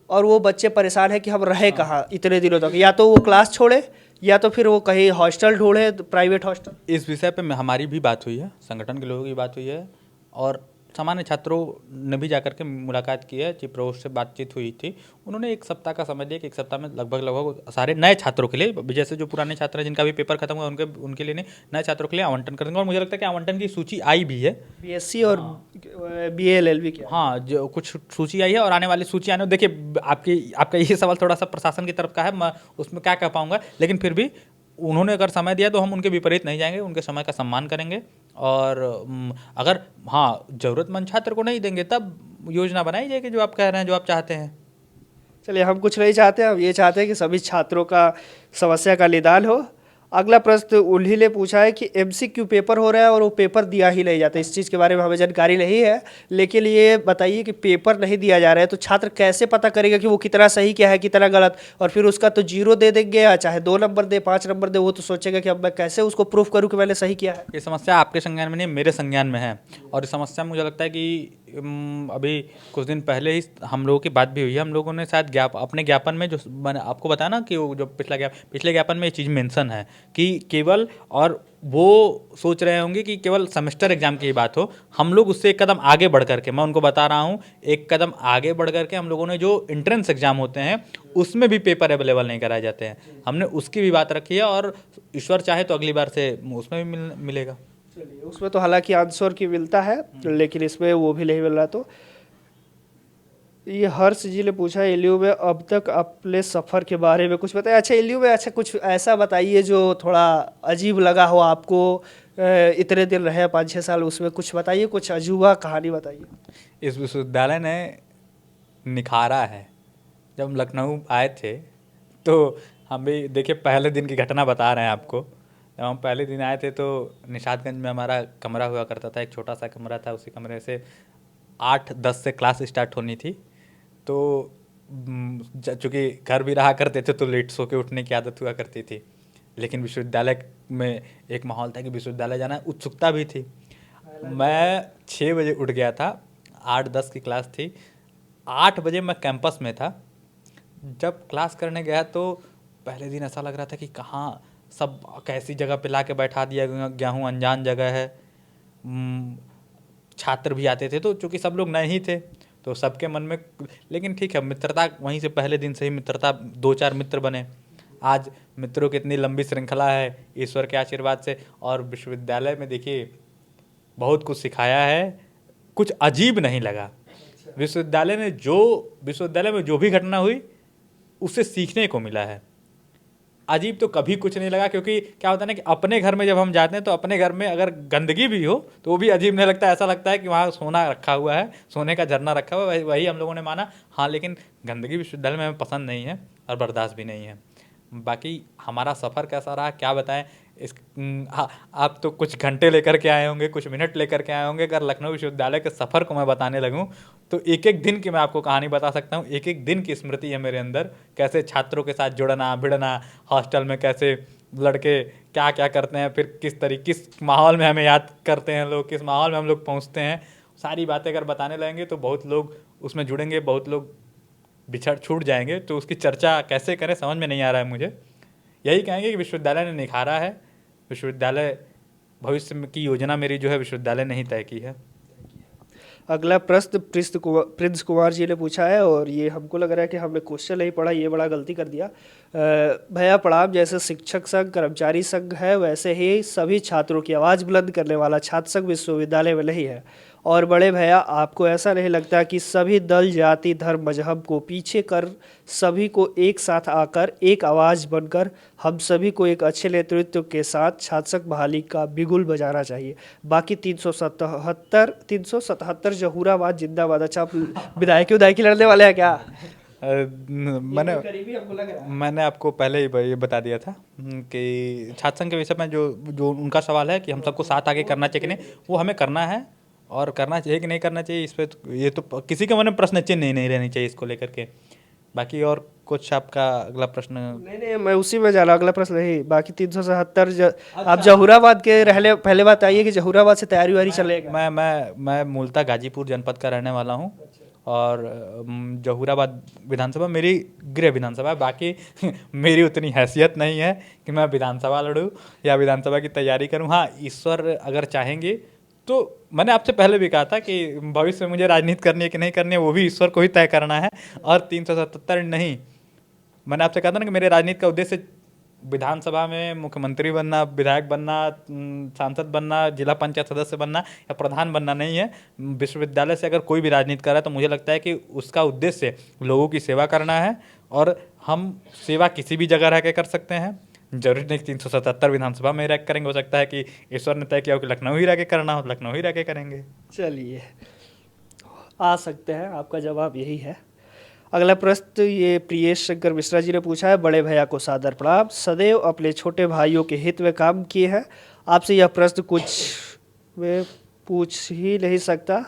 और वो बच्चे परेशान है कि हम रहे कहाँ इतने दिनों तक, या तो वो क्लास छोड़े या तो फिर वो कहीं हॉस्टल ढूंढे, प्राइवेट हॉस्टल। इस विषय पे हमारी भी बात हुई है, संगठन के लोगों की बात हुई है, और सामान्य छात्रों ने भी जाकर के मुलाकात की है। चीफ प्रोवोस्ट से बातचीत हुई थी, उन्होंने एक सप्ताह का समय दिया कि एक सप्ताह में लगभग सारे नए छात्रों के लिए, जैसे जो पुराने छात्र हैं जिनका भी पेपर खत्म हुआ उनके लिए नहीं, नए छात्रों के लिए आवंटन कर देंगे। और मुझे लगता है कि आवंटन की सूची आई भी है, BSc और BA LLB क्या? हाँ, जो कुछ सूची आई है और आने वाली सूची आने। देखिए, आपका ये सवाल थोड़ा सा प्रशासन की तरफ का है, मैं उसमें क्या कह पाऊंगा, लेकिन फिर भी उन्होंने अगर समय दिया तो हम उनके विपरीत नहीं जाएंगे, उनके समय का सम्मान करेंगे। और अगर हाँ जरूरतमंद छात्र को नहीं देंगे तब योजना बनाई जाएगी जो आप कह रहे हैं, जो आप चाहते हैं। चलिए, हम कुछ नहीं चाहते, हम ये चाहते हैं कि सभी छात्रों का समस्या का निदान हो। अगला प्रश्न उन्हीं ने पूछा है कि MCQ पेपर हो रहा है और वो पेपर दिया ही नहीं जाता। इस चीज़ के बारे में हमें जानकारी नहीं है, लेकिन ये बताइए कि पेपर नहीं दिया जा रहा है तो छात्र कैसे पता करेगा कि वो कितना सही क्या है, कितना गलत। और फिर उसका तो 0 दे देंगे, या चाहे 2 नंबर दे, 5 नंबर दे, वो तो सोचेगा कि अब मैं कैसे उसको प्रूफ करूँ कि मैंने सही किया है। ये समस्या आपके संज्ञान में नहीं, मेरे संज्ञान में है। और इस समस्या में मुझे लगता है कि अभी कुछ दिन पहले ही हम लोगों की बात भी हुई है। हम लोगों ने शायद अपने ज्ञापन में जो मैंने आपको बताया ना कि वो जो पिछले ज्ञापन में ये चीज़ मेंशन है कि केवल, और वो सोच रहे होंगे कि केवल सेमेस्टर एग्जाम की बात हो। हम लोग उससे एक कदम आगे बढ़ करके, मैं उनको बता रहा हूँ, एक कदम आगे बढ़ करके हम लोगों ने जो एंट्रेंस एग्जाम होते हैं उसमें भी पेपर अवेलेबल नहीं कराए जाते हैं, हमने उसकी भी बात रखी है। और ईश्वर चाहे तो अगली बार से उसमें भी मिलेगा। चलिए, उसमें तो हालांकि आंसर की मिलता है, लेकिन इसमें वो भी नहीं मिल रहा। तो ये हर्ष जी ने पूछा LU में अब तक अपने सफ़र के बारे में कुछ बताइए। अच्छा, LU में अच्छा कुछ ऐसा बताइए जो थोड़ा अजीब लगा हो आपको, इतने दिन रहे 5-6 साल, उसमें कुछ बताइए, कुछ अजूबा कहानी बताइए। इस विश्वविद्यालय ने निखारा है। जब हम लखनऊ आए थे तो हम भी देखिए, पहले दिन की घटना बता रहे हैं आपको। जब हम पहले दिन आए थे तो निशातगंज में हमारा कमरा हुआ करता था, एक छोटा सा कमरा था। उसी कमरे से 8-10 से क्लास स्टार्ट होनी थी। तो चूँकि घर भी रहा करते थे तो लेट सो के उठने की आदत हुआ करती थी, लेकिन विश्वविद्यालय में एक माहौल था कि विश्वविद्यालय जाना, उत्सुकता भी थी। मैं 6 बजे उठ गया था, 8-10 की क्लास थी, 8 बजे मैं कैंपस में था। जब क्लास करने गया तो पहले दिन ऐसा लग रहा था कि कहाँ सब कैसी जगह पे ला के बैठा दिया गया हूँ, अनजान जगह है। छात्र भी आते थे तो चूँकि सब लोग नए ही थे तो सबके मन में, लेकिन ठीक है, मित्रता वहीं से पहले दिन से ही मित्रता, 2-4 मित्र बने। आज मित्रों की इतनी लंबी श्रृंखला है ईश्वर के आशीर्वाद से। और विश्वविद्यालय में देखिए बहुत कुछ सिखाया है, कुछ अजीब नहीं लगा। विश्वविद्यालय में जो भी घटना हुई उससे सीखने को मिला है। अजीब तो कभी कुछ नहीं लगा, क्योंकि क्या होता है ना कि अपने घर में जब हम जाते हैं तो अपने घर में अगर गंदगी भी हो तो वो भी अजीब नहीं लगता, ऐसा लगता है कि वहाँ सोना रखा हुआ है, सोने का झरना रखा हुआ है, वही हम लोगों ने माना। हाँ, लेकिन गंदगी विश्वविद्यालय में हमें पसंद नहीं है और बर्दाश्त भी नहीं है। बाकी हमारा सफ़र कैसा रहा क्या बताएं। आप तो कुछ घंटे लेकर के आए होंगे, कुछ मिनट लेकर के आए होंगे। अगर लखनऊ विश्वविद्यालय के सफ़र को मैं बताने लगूं तो एक एक दिन की मैं आपको कहानी बता सकता हूं। एक एक दिन की स्मृति है मेरे अंदर, कैसे छात्रों के साथ जुड़ना भिड़ना, हॉस्टल में कैसे लड़के क्या क्या करते हैं, फिर किस माहौल में हमें याद करते हैं लोग, किस माहौल में हम लोग पहुँचते हैं। सारी बातें अगर बताने लगेंगे तो बहुत लोग उसमें जुड़ेंगे, बहुत लोग बिछड़ छूट जाएंगे, तो उसकी चर्चा कैसे करें समझ में नहीं आ रहा है मुझे। यही कहेंगे कि विश्वविद्यालय ने निखारा है, विश्वविद्यालय भविष्य की योजना मेरी जो है विश्वविद्यालय ने ही तय की है। अगला प्रश्न प्रिंस कुमार जी ने पूछा है, और ये हमको लग रहा है कि हमने क्वेश्चन नहीं पढ़ा, ये बड़ा गलती कर दिया। भैया प्रणाम, जैसे शिक्षक संघ कर्मचारी संघ है वैसे ही सभी छात्रों की आवाज़ बुलंद करने वाला छात्र संघ विश्वविद्यालय में नहीं है। और बड़े भैया, आपको ऐसा नहीं लगता कि सभी दल जाति धर्म मजहब को पीछे कर सभी को एक साथ आकर एक आवाज़ बनकर हम सभी को एक अच्छे नेतृत्व के साथ छात्र संघ बहाली का बिगुल बजाना चाहिए? बाकी 377 जहूराबाद जिंदाबाद। अच्छा, आप विधायकी लड़ने वाले हैं क्या? मैंने आपको पहले ही ये बता दिया था कि छात्र संघ के विषय में जो जो उनका सवाल है कि हम सबको साथ आगे करना चाहिए कि नहीं, वो हमें करना है। और करना चाहिए कि नहीं करना चाहिए, इस पर तो ये तो किसी के मन में प्रश्न चिन्ह नहीं रहनी चाहिए इसको लेकर के। बाकी और कुछ आपका अगला प्रश्न? नहीं, मैं उसी में जा रहा, अगला प्रश्न नहीं। बाकी 377 आप जहूराबाद के रहले, पहले बात आई है कि जहूराबाद से तैयारी वारी चलेगा। मैं मूलतः गाजीपुर जनपद का रहने वाला हूँ और जहूराबाद विधानसभा मेरी गृह विधानसभा है। बाकी मेरी उतनी हैसियत नहीं है कि मैं विधानसभा लड़ूँ या विधानसभा की तैयारी करूँ। हाँ, ईश्वर अगर चाहेंगे तो मैंने आपसे पहले भी कहा था कि भविष्य में मुझे राजनीति करनी है कि नहीं करनी है वो भी ईश्वर को ही तय करना है, और 377 नहीं। मैंने आपसे कहा था ना कि मेरे राजनीति का उद्देश्य विधानसभा में मुख्यमंत्री बनना, विधायक बनना, सांसद बनना, जिला पंचायत सदस्य बनना या प्रधान बनना नहीं है। विश्वविद्यालय से अगर कोई भी राजनीति कर रहा है तो मुझे लगता है कि उसका उद्देश्य लोगों की सेवा करना है, और हम सेवा किसी भी जगह रह के कर सकते हैं। जरूरी नहीं 377 विधानसभा में रह करेंगे, हो सकता है कि ईश्वर ने तय किया हो कि लखनऊ ही रह के करना हो, लखनऊ ही रह के करेंगे। चलिए, आ सकते हैं, आपका जवाब यही है। अगला प्रश्न ये प्रियेश शंकर मिश्रा जी ने पूछा है। बड़े भैया को सादर प्रणाम, सदैव अपने छोटे भाइयों के हित में काम किए हैं। आपसे यह प्रश्न कुछ मैं पूछ ही नहीं सकता,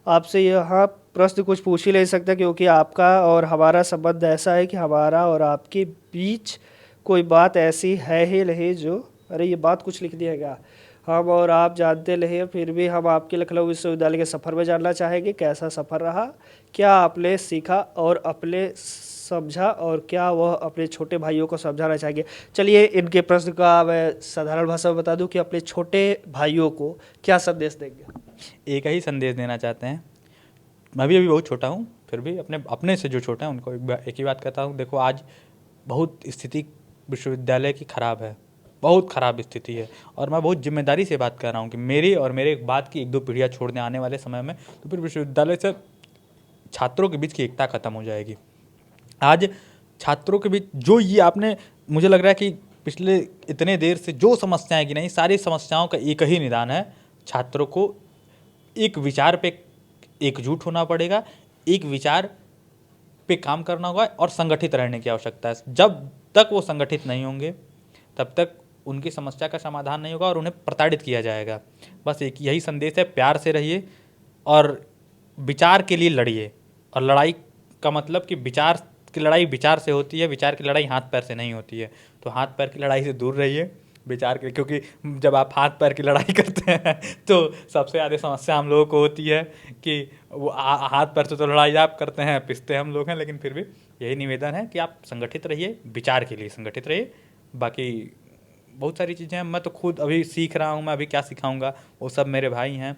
आपसे यह प्रश्न कुछ पूछ ही नहीं सकता, क्योंकि आपका और हमारा संबंध ऐसा है कि हमारा और आपके बीच कोई बात ऐसी है ही नहीं जो, अरे ये बात कुछ लिख दिया है क्या? हम और आप जानते नहीं, फिर भी हम आपके लखनऊ विश्वविद्यालय के सफ़र में जानना चाहेंगे, कैसा सफ़र रहा, क्या आपने सीखा और अपने समझा, और क्या वह अपने छोटे भाइयों को समझाना चाहेंगे? चलिए, इनके प्रश्न का मैं साधारण भाषा में बता दूं कि अपने छोटे भाइयों को क्या संदेश देंगे? एक ही संदेश देना चाहते हैं। मैं भी अभी बहुत छोटा हूँ, फिर भी अपने से जो छोटा है उनको एक ही बात कहता हूँ। देखो, आज बहुत स्थिति विश्वविद्यालय की ख़राब है, बहुत ख़राब स्थिति है, और मैं बहुत जिम्मेदारी से बात कर रहा हूँ कि मेरी और मेरे बाद की 1-2 पीढ़ियाँ छोड़ने आने वाले समय में तो फिर विश्वविद्यालय से छात्रों के बीच की एकता खत्म हो जाएगी। आज छात्रों के बीच जो ये आपने, मुझे लग रहा है कि पिछले इतने देर से जो समस्याएं कि नहीं, सारी समस्याओं का एक ही निदान है। छात्रों को एक विचार पे एकजुट होना पड़ेगा, एक विचार पे काम करना होगा और संगठित रहने की आवश्यकता है। जब तक वो संगठित नहीं होंगे तब तक उनकी समस्या का समाधान नहीं होगा और उन्हें प्रताड़ित किया जाएगा। बस एक यही संदेश है, प्यार से रहिए और विचार के लिए लड़िए। और लड़ाई का मतलब कि विचार की लड़ाई विचार से होती है, विचार की लड़ाई हाथ पैर से नहीं होती है। तो हाथ पैर की लड़ाई से दूर रहिए, विचार के, क्योंकि जब आप हाथ पैर की लड़ाई करते हैं तो सबसे ज़्यादा समस्या हम लोगों को होती है कि वो हाथ पैर से तो लड़ाई आप करते हैं, पिसते हम लोग हैं, लेकिन फिर भी यही निवेदन है कि आप संगठित रहिए, विचार के लिए संगठित रहिए। बाकी बहुत सारी चीज़ें हैं, मैं तो खुद अभी सीख रहा हूँ, मैं अभी क्या सिखाऊंगा, वो सब मेरे भाई हैं।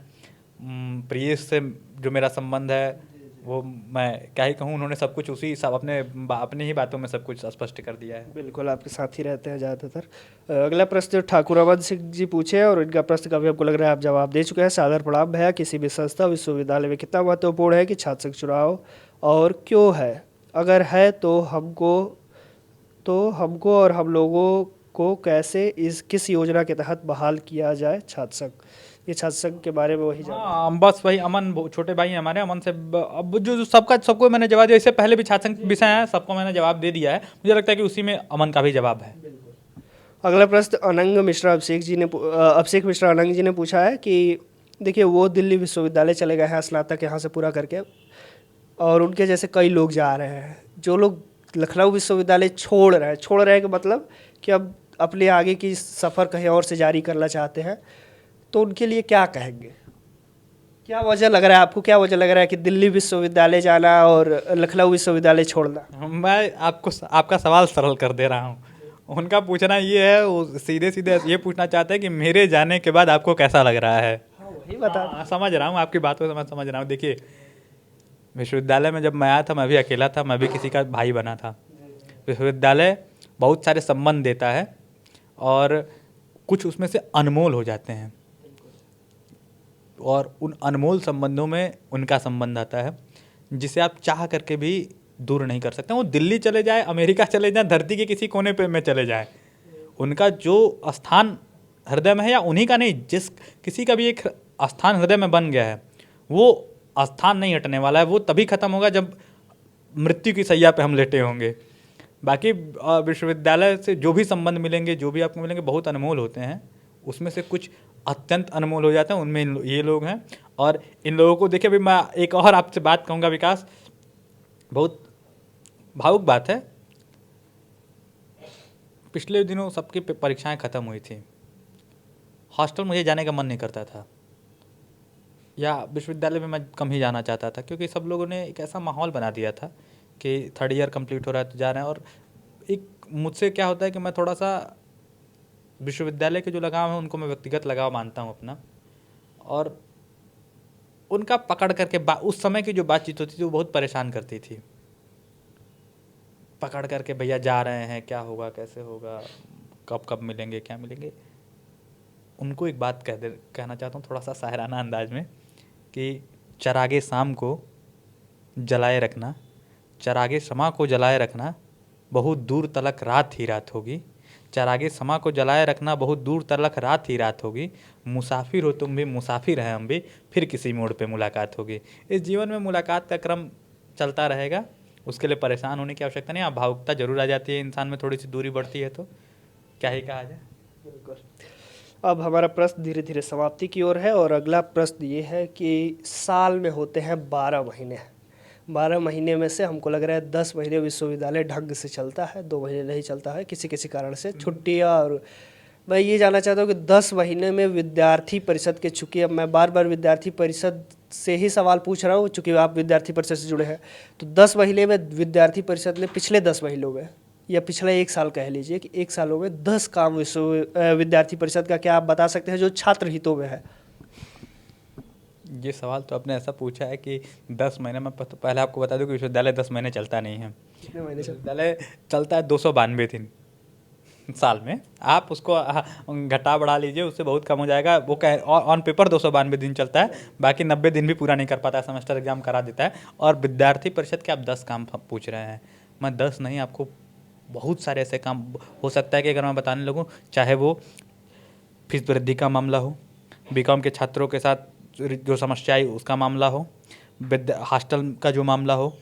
प्रियेश से जो मेरा संबंध है वो मैं क्या ही कहूँ, उन्होंने सब कुछ उसी सब अपने ही बातों में सब कुछ स्पष्ट कर दिया है। बिल्कुल, आपके साथ ही रहते हैं ज़्यादातर। अगला प्रश्न ठाकुर अमन सिंह जी पूछे, और इनका प्रश्न का भी हमको लग रहा है आप जवाब दे चुके हैं। सादर प्रणाम भैया, किसी भी संस्था विश्वविद्यालय में कितना महत्वपूर्ण है कि छात्र संघ चुनाव, और क्यों है? अगर है तो हमको तो हमको और हम लोगों को कैसे किस योजना के तहत बहाल किया जाए छात्र संघ। ये छात्र संघ के बारे में वही जाना। हाँ, बस वही अमन छोटे भाई हैं हमारे, अमन से अब जो सबको मैंने जवाब दिया, इससे पहले भी छात्र संघ विषय है, सबको मैंने जवाब दे दिया है। मुझे लगता है कि उसी में अमन का भी जवाब है। अगला प्रश्न अनंग मिश्रा अभिषेक मिश्रा अनंग जी ने पूछा है कि देखिए वो दिल्ली विश्वविद्यालय चले गए हैं स्नातक यहाँ से पूरा करके, और उनके जैसे कई लोग जा रहे हैं। जो लोग लखनऊ विश्वविद्यालय छोड़ रहे हैं कि मतलब कि अब अपने आगे की सफ़र कहीं और से जारी करना चाहते हैं, तो उनके लिए क्या कहेंगे? क्या वजह लग रहा है आपको, क्या वजह लग रहा है कि दिल्ली विश्वविद्यालय जाना और लखनऊ विश्वविद्यालय छोड़ना? मैं आपका सवाल सरल कर दे रहा हूँ। उनका पूछना ये है, वो सीधे सीधे ये पूछना चाहते हैं कि मेरे जाने के बाद आपको कैसा लग रहा है। वही बता। समझ रहा हूँ आपकी बात को, समझ रहा हूँ। देखिए, विश्वविद्यालय में जब मैं आया था, मैं भी अकेला था, मैं भी किसी का भाई बना था। विश्वविद्यालय बहुत सारे संबंध देता है और कुछ उसमें से अनमोल हो जाते हैं, और उन अनमोल संबंधों में उनका संबंध आता है जिसे आप चाह करके भी दूर नहीं कर सकते। वो दिल्ली चले जाए, अमेरिका चले जाए, धरती के किसी कोने पे में चले जाए, उनका जो स्थान हृदय में है, या उन्हीं का नहीं, जिस किसी का भी एक स्थान हृदय में बन गया है, वो स्थान नहीं हटने वाला है। वो तभी खत्म होगा जब मृत्यु की शैया पे हम लेटे होंगे। बाकी विश्वविद्यालय से जो भी संबंध मिलेंगे, जो भी आपको मिलेंगे, बहुत अनमोल होते हैं। उसमें से कुछ अत्यंत अनमोल हो जाते हैं, उनमें ये लोग हैं। और इन लोगों को देखिए, अभी मैं एक और आपसे बात कहूँगा विकास, बहुत भावुक बात है। पिछले दिनों सबकी परीक्षाएं ख़त्म हुई थी, हॉस्टल मुझे जाने का मन नहीं करता था, या विश्वविद्यालय में मैं कम ही जाना चाहता था, क्योंकि सब लोगों ने एक ऐसा माहौल बना दिया था कि थर्ड ईयर कंप्लीट हो रहा है तो जा रहे हैं। और एक मुझसे क्या होता है कि मैं थोड़ा सा विश्वविद्यालय के जो लगाव है उनको मैं व्यक्तिगत लगाव मानता हूँ अपना, और उनका पकड़ करके उस समय की जो बातचीत होती थी वो बहुत परेशान करती थी। पकड़ करके भैया जा रहे हैं, क्या होगा, कैसे होगा, कब कब मिलेंगे, क्या मिलेंगे। उनको एक बात कहना चाहता हूँ थोड़ा सा शायराना अंदाज में, कि चरागे शाम को जलाए रखना, चरागे समा को जलाए रखना, बहुत दूर तलक रात ही रात होगी। चरागे समा को जलाए रखना, बहुत दूर तलक रात ही रात होगी। मुसाफिर हो तुम भी, मुसाफिर हैं हम भी, फिर किसी मोड़ पे मुलाकात होगी। इस जीवन में मुलाकात का क्रम चलता रहेगा, उसके लिए परेशान होने की आवश्यकता नहीं। भावुकता जरूर आ जाती है इंसान में, थोड़ी सी दूरी बढ़ती है, तो क्या ही कहा जाए। बिल्कुल। अब हमारा प्रश्न धीरे धीरे समाप्ति की ओर है, और अगला प्रश्न ये है कि साल में होते हैं 12 महीने। 12 महीने में से हमको लग रहा है 10 महीने विश्वविद्यालय ढंग से चलता है, 2 महीने नहीं चलता है किसी किसी कारण से, छुट्टियाँ। और मैं ये जानना चाहता हूँ कि 10 महीने में विद्यार्थी परिषद के, चूँकि अब मैं बार बार विद्यार्थी परिषद से ही सवाल पूछ रहा हूँ, चूँकि आप विद्यार्थी परिषद से जुड़े हैं, तो 10 महीने में विद्यार्थी परिषद ने पिछले 10 महीनों में, या पिछले 1 साल कह लीजिए कि 1 सालों में 10 काम विद्यार्थी परिषद का क्या आप बता सकते हैं जो छात्र हितों में है? ये सवाल तो आपने ऐसा पूछा है कि 10 महीने में, पहले आपको बता दूं कि विश्वविद्यालय 10 महीने चलता नहीं है। कितने महीने चलता? विश्वविद्यालय चलता है 292 दिन साल में। आप उसको घटा बढ़ा लीजिए, उससे बहुत कम हो जाएगा। वो ऑन पेपर 292 दिन चलता है, बाकी 90 दिन भी पूरा नहीं कर पाता है, सेमेस्टर एग्जाम करा देता है। और विद्यार्थी परिषद के आप 10 काम पूछ रहे हैं, मैं 10 नहीं, आपको बहुत सारे ऐसे काम हो सकता है कि अगर मैं बताने लगूँ, चाहे वो फीस वृद्धि का मामला हो, बीकॉम के छात्रों के साथ जो समस्या आई उसका मामला हो, हॉस्टल का जो मामला हो,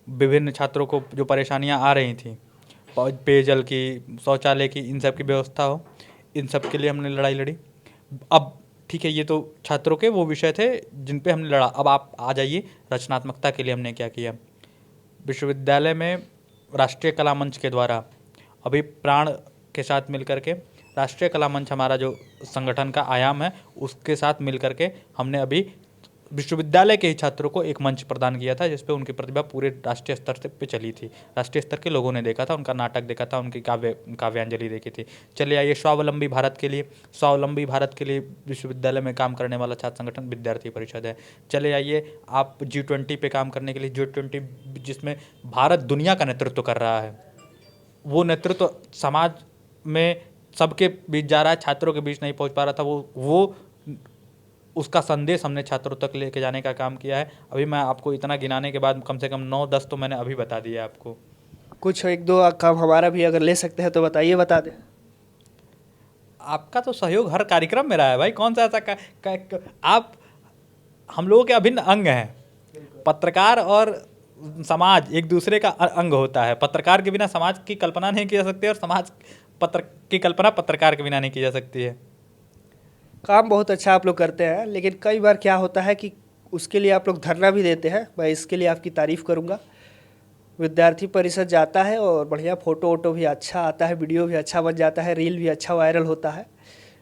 विभिन्न छात्रों को जो परेशानियां आ रही थी, पेयजल की, शौचालय की, इन सब की व्यवस्था हो, इन सब के लिए हमने लड़ाई लड़ी। अब ठीक है, ये तो छात्रों के वो विषय थे जिन पे हमने लड़ा। अब आप आ जाइए रचनात्मकता के लिए हमने क्या किया। विश्वविद्यालय में राष्ट्रीय कला मंच के द्वारा अभी प्राण के साथ मिलकर के, राष्ट्रीय कला मंच हमारा जो संगठन का आयाम है, उसके साथ मिलकर के हमने अभी विश्वविद्यालय के ही छात्रों को एक मंच प्रदान किया था, जिसपे उनकी प्रतिभा पूरे राष्ट्रीय स्तर से पे चली थी। राष्ट्रीय स्तर के लोगों ने देखा था, उनका नाटक देखा था, उनकी काव्यांजलि देखी थी। चलिए आइए स्वावलंबी भारत के लिए विश्वविद्यालय में काम करने वाला छात्र संगठन विद्यार्थी परिषद है। चले आइए आप G20 पे काम करने के लिए, G20 जिसमें भारत दुनिया का नेतृत्व कर रहा है, वो नेतृत्व समाज में सबके बीच जा रहा है, छात्रों के बीच नहीं पहुंच पा रहा था, वो उसका संदेश हमने छात्रों तक लेके जाने का काम किया है। अभी मैं आपको इतना गिनाने के बाद कम से कम 9-10 तो मैंने अभी बता दिया आपको। कुछ एक दो काम हमारा भी अगर ले सकते हैं तो बताइए, बता दें। आपका तो सहयोग हर कार्यक्रम में रहा है भाई, कौन सा ऐसा आप हम लोगों के अभिन्न अंग हैं। पत्रकार और समाज एक दूसरे का अंग होता है। पत्रकार के बिना समाज की कल्पना नहीं की जा सकती और समाज पत्र की कल्पना पत्रकार के बिना नहीं की जा सकती है। काम बहुत अच्छा आप लोग करते हैं, लेकिन कई बार क्या होता है कि उसके लिए आप लोग धरना भी देते हैं। मैं इसके लिए आपकी तारीफ़ करूंगा। विद्यार्थी परिषद जाता है और बढ़िया फ़ोटो वोटो भी अच्छा आता है, वीडियो भी अच्छा बन जाता है, रील भी अच्छा वायरल होता है,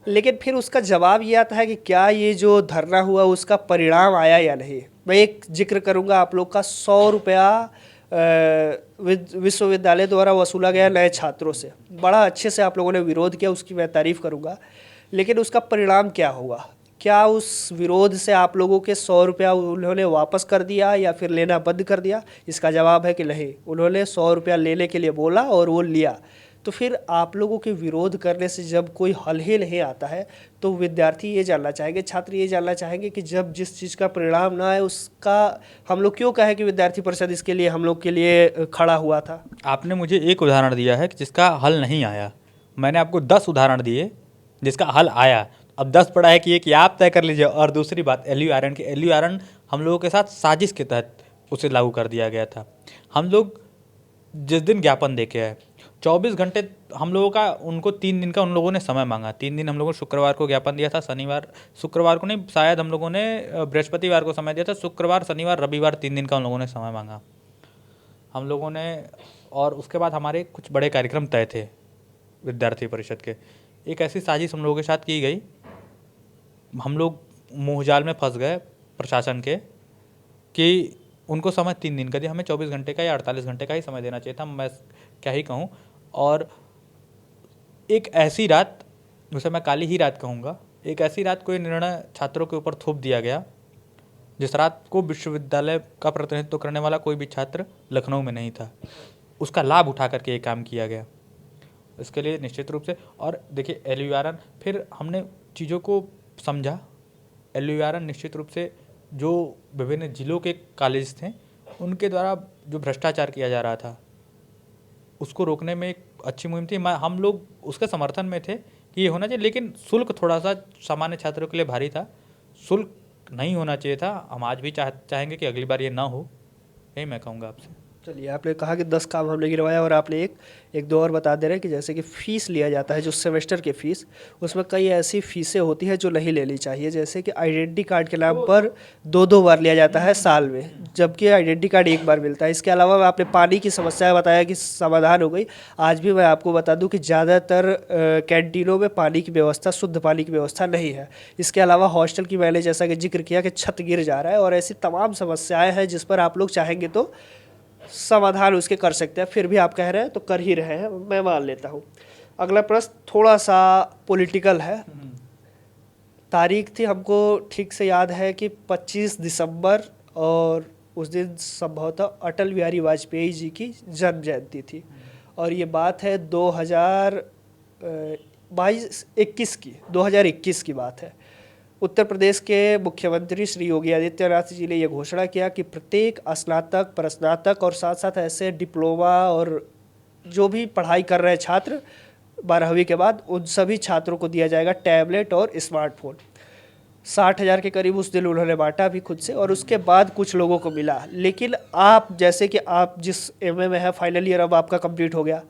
लेकिन फिर उसका जवाब ये आता है कि क्या ये जो धरना हुआ उसका परिणाम आया या नहीं। मैं एक जिक्र करूंगा आप लोग का, 100 रुपया विश्वविद्यालय द्वारा वसूला गया नए छात्रों से। बड़ा अच्छे से आप लोगों ने विरोध किया, उसकी मैं तारीफ़ करूंगा, लेकिन उसका परिणाम क्या हुआ? क्या उस विरोध से आप लोगों के 100 रुपया उन्होंने वापस कर दिया या फिर लेना बंद कर दिया? इसका जवाब है कि नहीं, उन्होंने 100 रुपया लेने के लिए बोला और वो लिया। तो फिर आप लोगों के विरोध करने से जब कोई हल ही नहीं आता है, तो विद्यार्थी ये जानना चाहेंगे, छात्र ये जानना चाहेंगे कि जब जिस चीज़ का परिणाम ना आए उसका हम लोग क्यों कहें कि विद्यार्थी परिषद इसके लिए हम लोग के लिए खड़ा हुआ था। आपने मुझे एक उदाहरण दिया है कि जिसका हल नहीं आया, मैंने आपको 10 उदाहरण दिए जिसका हल आया। अब 10 पड़ा है कि एक आप तय कर लीजिए। और दूसरी बात LURN की, LURN हम लोगों के साथ साजिश के तहत उसे लागू कर दिया गया था। हम लोग जिस दिन ज्ञापन दे के आए 24 घंटे हम लोगों का, उनको 3 दिन का उन लोगों ने समय मांगा। 3 दिन हम लोगों ने शुक्रवार को ज्ञापन दिया था, शनिवार शुक्रवार को नहीं, शायद हम लोगों ने बृहस्पतिवार को समय दिया था। शुक्रवार शनिवार रविवार 3 दिन का उन लोगों ने समय मांगा हम लोगों ने। और उसके बाद हमारे कुछ बड़े कार्यक्रम तय थे विद्यार्थी परिषद के। एक ऐसी साजिश हम लोगों के साथ की गई, हम लोग मुँहजाल में फंस गए प्रशासन के कि उनको समय 3 दिन का दिया, हमें 24 घंटे का या 48 घंटे का ही समय देना चाहिए था। मैं क्या ही कहूँ। और एक ऐसी रात, उसे मैं काली ही रात कहूँगा, एक ऐसी रात कोई निर्णय छात्रों के ऊपर थोप दिया गया जिस रात को विश्वविद्यालय का प्रतिनिधित्व करने वाला कोई भी छात्र लखनऊ में नहीं था। उसका लाभ उठा करके ये काम किया गया। इसके लिए निश्चित रूप से, और देखिए LURN, फिर हमने चीज़ों को समझा। LURN निश्चित रूप से जो विभिन्न जिलों के कॉलेज थे उनके द्वारा जो भ्रष्टाचार किया जा रहा था उसको रोकने में एक अच्छी मुहिम थी। हम लोग उसके समर्थन में थे कि ये होना चाहिए, लेकिन शुल्क थोड़ा सा सामान्य छात्रों के लिए भारी था। शुल्क नहीं होना चाहिए था। हम आज भी चाहेंगे कि अगली बार ये ना हो, यही मैं कहूँगा आपसे। चलिए, आपने कहा कि 10 काम हमने गिरवाया, और आपने एक दो और बता दे रहे हैं कि जैसे कि फ़ीस लिया जाता है जो सेमेस्टर की फ़ीस, उसमें कई ऐसी फ़ीसें होती हैं जो नहीं लेनी चाहिए। जैसे कि आइडेंटिटी कार्ड के नाम पर 2-2 बार लिया जाता है साल में, जबकि आइडेंटिटी कार्ड एक बार मिलता है। इसके अलावा आपने पानी की समस्या बताया कि समाधान हो गई। आज भी मैं आपको बता दूं कि ज़्यादातर कैंटीनों में पानी की व्यवस्था, शुद्ध पानी की व्यवस्था नहीं है। इसके अलावा हॉस्टल की मैंने जैसा कि जिक्र किया कि छत गिर जा रहा है, और ऐसी तमाम समस्याएँ हैं जिस पर आप लोग चाहेंगे तो समाधान उसके कर सकते हैं। फिर भी आप कह रहे हैं तो कर ही रहे हैं, मैं मान लेता हूँ। अगला प्रश्न थोड़ा सा पॉलिटिकल है। तारीख थी, हमको ठीक से याद है कि 25 दिसंबर, और उस दिन संभवतः अटल बिहारी वाजपेयी जी की जन्म जयंती थी, और ये बात है 2021 की बात है। उत्तर प्रदेश के मुख्यमंत्री श्री योगी आदित्यनाथ जी ने यह घोषणा किया कि प्रत्येक स्नातक, प्रस्नातक और साथ साथ ऐसे डिप्लोमा और जो भी पढ़ाई कर रहे छात्र 12वीं के बाद, उन सभी छात्रों को दिया जाएगा टैबलेट और स्मार्टफोन। 60,000 के करीब उस दिन उन्होंने बांटा भी खुद से, और उसके बाद कुछ लोगों को मिला। लेकिन आप जैसे कि आप जिस MA में है, फाइनल ईयर अब आपका कंप्लीट हो गया,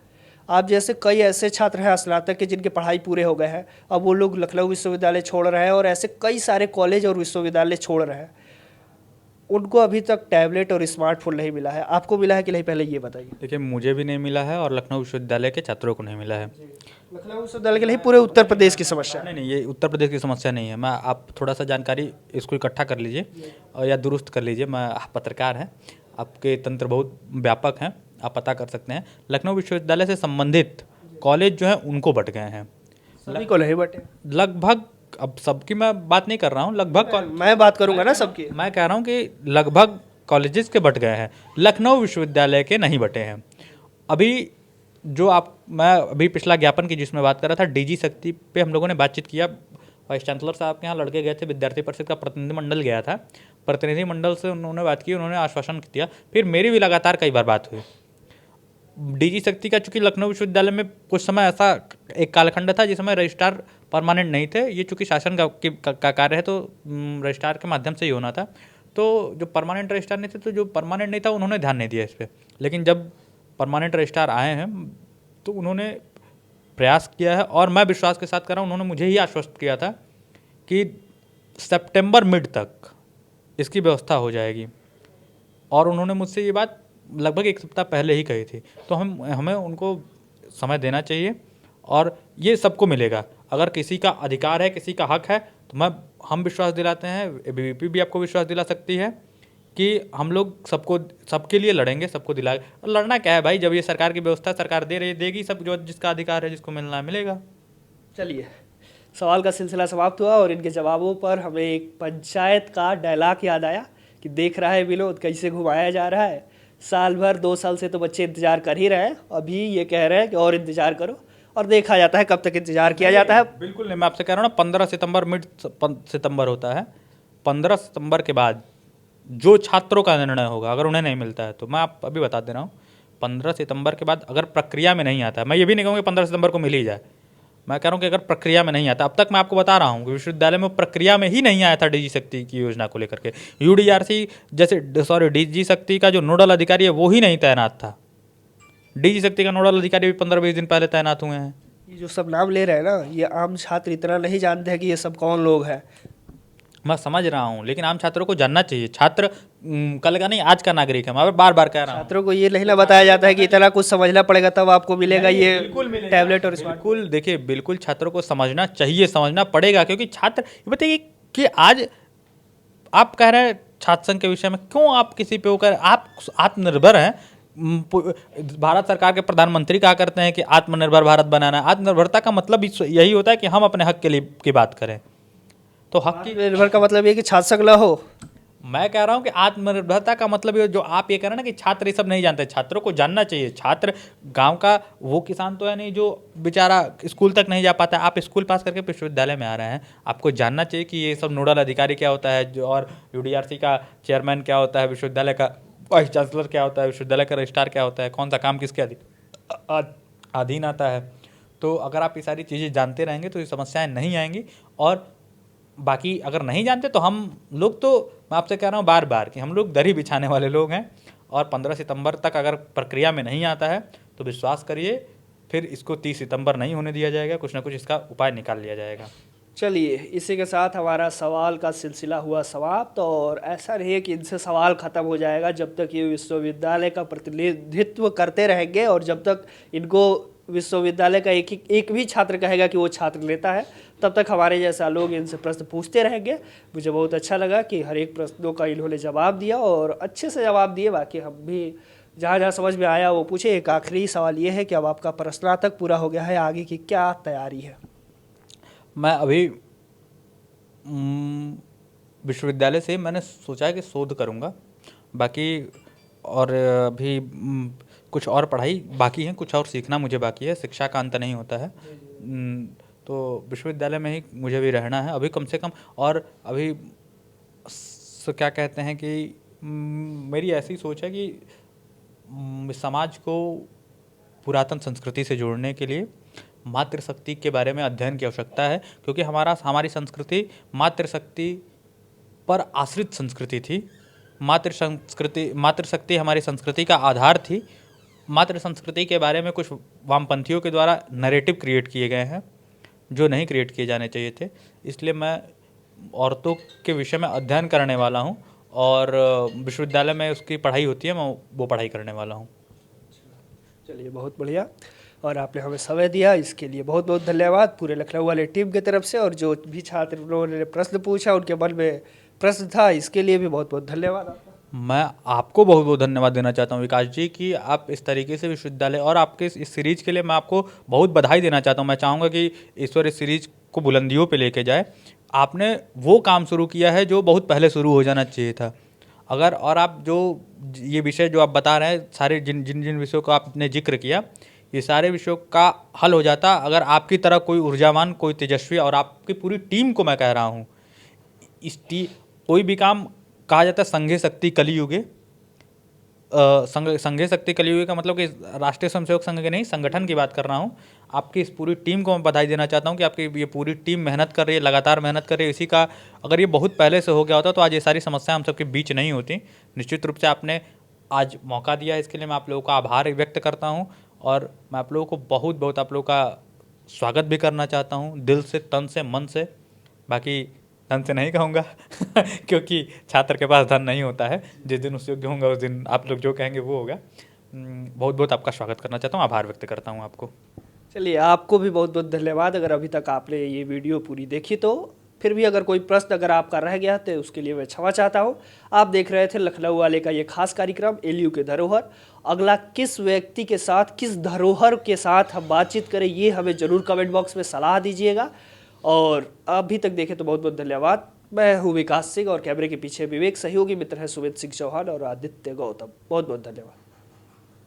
आप जैसे कई ऐसे छात्र हैं स्नातक के जिनके पढ़ाई पूरे हो गए हैं, अब वो लोग लखनऊ विश्वविद्यालय छोड़ रहे हैं, और ऐसे कई सारे कॉलेज और विश्वविद्यालय छोड़ रहे हैं। उनको अभी तक टैबलेट और स्मार्टफोन नहीं मिला है। आपको मिला है कि नहीं, पहले ये बताइए। देखिए, मुझे भी नहीं मिला है और लखनऊ विश्वविद्यालय के छात्रों को नहीं मिला है। लखनऊ विश्वविद्यालय के नहीं, पूरे उत्तर प्रदेश की समस्या है। नहीं, ये उत्तर प्रदेश की समस्या नहीं है। मैं, आप थोड़ा सा जानकारी इसको इकट्ठा कर लीजिए और या दुरुस्त कर लीजिए। मैं, आप पत्रकार हैं, आपके तंत्र बहुत व्यापक हैं, आप पता कर सकते हैं। लखनऊ विश्वविद्यालय से संबंधित कॉलेज जो हैं उनको बट गए हैं सभी को नहीं बटे लगभग। अब सबकी मैं बात नहीं कर रहा हूँ, लगभग मैं बात करूंगा ना सबकी। मैं कह रहा हूँ कि लगभग कॉलेजेस के बट गए हैं, लखनऊ विश्वविद्यालय के नहीं बटे हैं। अभी जो मैं अभी पिछला ज्ञापन की जिसमें बात कर रहा था, DG शक्ति पे हम लोगों ने बातचीत किया। वाइस चांसलर साहब के यहाँ लड़के गए थे, विद्यार्थी परिषद का प्रतिनिधिमंडल गया था। प्रतिनिधिमंडल से उन्होंने बात की, उन्होंने आश्वासन दिया। फिर मेरी भी लगातार कई बार बात हुई। डीजी शक्ति का, चूंकि लखनऊ विश्वविद्यालय में कुछ समय ऐसा एक कालखंड था जिसमें रजिस्ट्रार परमानेंट नहीं थे, ये चूंकि शासन का कार्य है तो रजिस्ट्रार के माध्यम से ही होना था, तो जो परमानेंट रजिस्ट्रार नहीं थे, तो जो परमानेंट नहीं था उन्होंने ध्यान नहीं दिया इस पर। लेकिन जब परमानेंट रजिस्ट्रार आए हैं तो उन्होंने प्रयास किया है, और मैं विश्वास के साथ कर रहा हूँ, उन्होंने मुझे ही आश्वस्त किया था कि सितंबर मिड तक इसकी व्यवस्था हो जाएगी, और उन्होंने मुझसे ये बात लगभग एक सप्ताह पहले ही कही थी। तो हमें उनको समय देना चाहिए, और ये सबको मिलेगा। अगर किसी का अधिकार है, किसी का हक है, तो हम विश्वास दिलाते हैं, एबीवीपी भी आपको विश्वास दिला सकती है कि हम लोग सबके लिए लड़ेंगे, सबको दिलाएंगे। लड़ना क्या है भाई, जब ये सरकार की व्यवस्था सरकार दे रही देगी, सब जो जिसका अधिकार है, जिसको मिलना है मिलेगा। चलिए, सवाल का सिलसिला समाप्त हुआ और इनके जवाबों पर हमें एक पंचायत का डायलॉग याद आया कि देख रहा है विनोद कैसे घुमाया जा रहा है। साल भर 2 साल से तो बच्चे इंतजार कर ही रहे हैं, अभी ये कह रहे हैं कि और इंतजार करो, और देखा जाता है कब तक इंतजार किया जाता है। बिल्कुल नहीं, मैं आपसे कह रहा हूँ ना, 15 सितंबर मिड सितंबर होता है। 15 सितंबर के बाद जो छात्रों का निर्णय होगा, अगर उन्हें नहीं मिलता है, तो मैं आप अभी बता दे रहा हूँ, 15 सितंबर के बाद अगर प्रक्रिया में नहीं आता है, मैं ये भी नहीं कहूँगा 15 सितंबर को मिल ही जाए, मैं कह रहा हूँ कि अगर प्रक्रिया में नहीं आता, अब तक मैं आपको बता रहा हूँ कि विश्वविद्यालय में प्रक्रिया में ही नहीं आया था डीजी शक्ति की योजना को लेकर के। यूडीआरसी डीजी शक्ति का जो नोडल अधिकारी है वो ही नहीं तैनात था। डीजी शक्ति का नोडल अधिकारी भी 15-20 दिन पहले तैनात हुए हैं। ये जो सब नाम ले रहे हैं ना, ये आम छात्र इतना नहीं जानते हैं कि ये सब कौन लोग हैं। मैं समझ रहा हूँ, लेकिन आम छात्रों को जानना चाहिए। छात्र कल का नहीं, आज का नागरिक है। मैं बार बार कह रहा हूँ, छात्रों को ये नहीं ना बताया जाता है कि इतना कुछ समझना पड़ेगा तब आपको मिलेगा ये टैबलेट और स्मार्ट। बिल्कुल देखिए, बिल्कुल छात्रों को समझना चाहिए, समझना पड़ेगा, क्योंकि छात्र बताइए कि आज आप कह रहे हैं छात्र संघ के विषय में, क्यों आप किसी पे होकर, आप आत्मनिर्भर हैं। भारत सरकार के प्रधानमंत्री कहा करते हैं कि आत्मनिर्भर भारत बनाना है। आत्मनिर्भरता का मतलब यही होता है कि हम अपने हक के लिए की बात करें। तो हक की निर्भर का मतलब ये कि छात्र संघ ना हो। मैं कह रहा हूं कि आत्मनिर्भरता का मतलब ये जो आप ये कह रहे हैं ना कि छात्र ये सब नहीं जानते, छात्रों को जानना चाहिए। छात्र गांव का वो किसान तो है नहीं जो बेचारा स्कूल तक नहीं जा पाता। आप स्कूल पास करके विश्वविद्यालय में आ रहे हैं, आपको जानना चाहिए कि ये सब नोडल अधिकारी क्या होता है, जो और यूडीआरसी का चेयरमैन क्या होता है, विश्वविद्यालय का वाइस चांसलर क्या होता है, विश्वविद्यालय का रजिस्ट्रार क्या होता है, कौन सा काम किसके अधीन आता है। तो अगर आप ये सारी चीज़ें जानते रहेंगे तो ये समस्याएं नहीं आएंगी। और बाकी अगर नहीं जानते तो हम लोग, तो मैं आपसे कह रहा हूँ बार बार कि हम लोग दरी बिछाने वाले लोग हैं। और 15 सितंबर तक अगर प्रक्रिया में नहीं आता है तो विश्वास करिए, फिर इसको 30 सितंबर नहीं होने दिया जाएगा, कुछ ना कुछ इसका उपाय निकाल लिया जाएगा। चलिए, इसी के साथ हमारा सवाल का सिलसिला हुआ समाप्त। और ऐसा नहीं है कि इनसे सवाल ख़त्म हो जाएगा, जब तक ये विश्वविद्यालय का प्रतिनिधित्व करते रहेंगे और जब तक इनको विश्वविद्यालय का एक भी छात्र कहेगा कि वो छात्र लेता है, तब तक हमारे जैसा लोग इनसे प्रश्न पूछते रहेंगे। मुझे बहुत अच्छा लगा कि हर एक प्रश्नों का इन्होंने जवाब दिया और अच्छे से जवाब दिए। बाकी हम भी जहाँ जहाँ समझ में आया वो पूछे। एक आखिरी सवाल ये है कि अब आपका प्रश्नातक पूरा हो गया है, आगे की क्या तैयारी है? मैं अभी विश्वविद्यालय से मैंने सोचा है कि शोध करूँगा। बाकी और अभी कुछ और पढ़ाई बाकी है, कुछ और सीखना मुझे बाकी है। शिक्षा का अंत नहीं होता है। तो विश्वविद्यालय में ही मुझे भी रहना है अभी कम से कम। और अभी क्या कहते हैं कि मेरी ऐसी सोच है कि समाज को पुरातन संस्कृति से जोड़ने के लिए मातृशक्ति के बारे में अध्ययन की आवश्यकता है, क्योंकि हमारी संस्कृति मातृशक्ति पर आश्रित संस्कृति थी। मातृशक्ति हमारी संस्कृति का आधार थी। मातृ संस्कृति के बारे में कुछ वामपंथियों के द्वारा नैरेटिव क्रिएट किए गए हैं जो नहीं क्रिएट किए जाने चाहिए थे। इसलिए मैं औरतों के विषय में अध्ययन करने वाला हूँ और विश्वविद्यालय में उसकी पढ़ाई होती है, मैं वो पढ़ाई करने वाला हूँ। चलिए, बहुत बढ़िया। और आपने हमें समय दिया, इसके लिए बहुत बहुत धन्यवाद पूरे लखनऊ वाले टीम की तरफ से। और जो भी छात्र लोगों ने प्रश्न पूछा, उनके मन में प्रश्न था, इसके लिए भी बहुत बहुत धन्यवाद आपका। मैं आपको बहुत बहुत धन्यवाद देना चाहता हूँ विकास जी कि आप इस तरीके से विश्वविद्यालय और आपके इस सीरीज के लिए मैं आपको बहुत बधाई देना चाहता हूँ। मैं चाहूँगा कि ईश्वर इस सीरीज को बुलंदियों पे लेके जाए। आपने वो काम शुरू किया है जो बहुत पहले शुरू हो जाना चाहिए था। अगर और आप जो ये विषय जो आप बता रहे हैं, सारे जिन जिन जिन विषयों का आपने जिक्र किया, ये सारे विषयों का हल हो जाता अगर आपकी तरह कोई ऊर्जावान, कोई तेजस्वी और आपकी पूरी टीम को मैं कह रहा हूँ, कोई भी काम कहा जाता है संघे शक्ति कलियुगे। संघीय शक्ति कली हुई का मतलब कि राष्ट्रीय स्वयंसेवक संघ के नहीं, संगठन की बात कर रहा हूँ। आपकी इस पूरी टीम को मैं बधाई देना चाहता हूँ कि आपकी ये पूरी टीम मेहनत कर रही है, लगातार मेहनत कर रही है। इसी का अगर ये बहुत पहले से हो गया होता तो आज ये सारी समस्याएं हम सबके बीच नहीं होती। निश्चित रूप से आपने आज मौका दिया, इसके लिए मैं आप लोगों का आभार व्यक्त करता हूँ और मैं आप लोगों को बहुत बहुत आप लोगों का स्वागत भी करना चाहता हूँ दिल से, तन से, मन से। बाकी धन से नहीं कहूँगा क्योंकि छात्र के पास धन नहीं होता है। जिस दिन उस योग्य होंगे उस दिन आप लोग जो कहेंगे वो होगा। बहुत बहुत आपका स्वागत करना चाहता हूँ, आभार व्यक्त करता हूँ आपको। चलिए, आपको भी बहुत बहुत धन्यवाद। अगर अभी तक आपने ये वीडियो पूरी देखी तो फिर भी अगर कोई प्रश्न अगर आपका रह गया तो उसके लिए मैं क्षमा चाहता हूँ। आप देख रहे थे लखनऊ वाले का ये खास कार्यक्रम एलयू के धरोहर। अगला किस व्यक्ति के साथ, किस धरोहर के साथ हम बातचीत करें, ये हमें ज़रूर कमेंट बॉक्स में सलाह दीजिएगा। और अभी तक देखे तो बहुत बहुत धन्यवाद। मैं हूँ विकास सिंह और कैमरे के पीछे विवेक, सहयोगी मित्र है सुमित सिंह चौहान और आदित्य गौतम। बहुत बहुत धन्यवाद।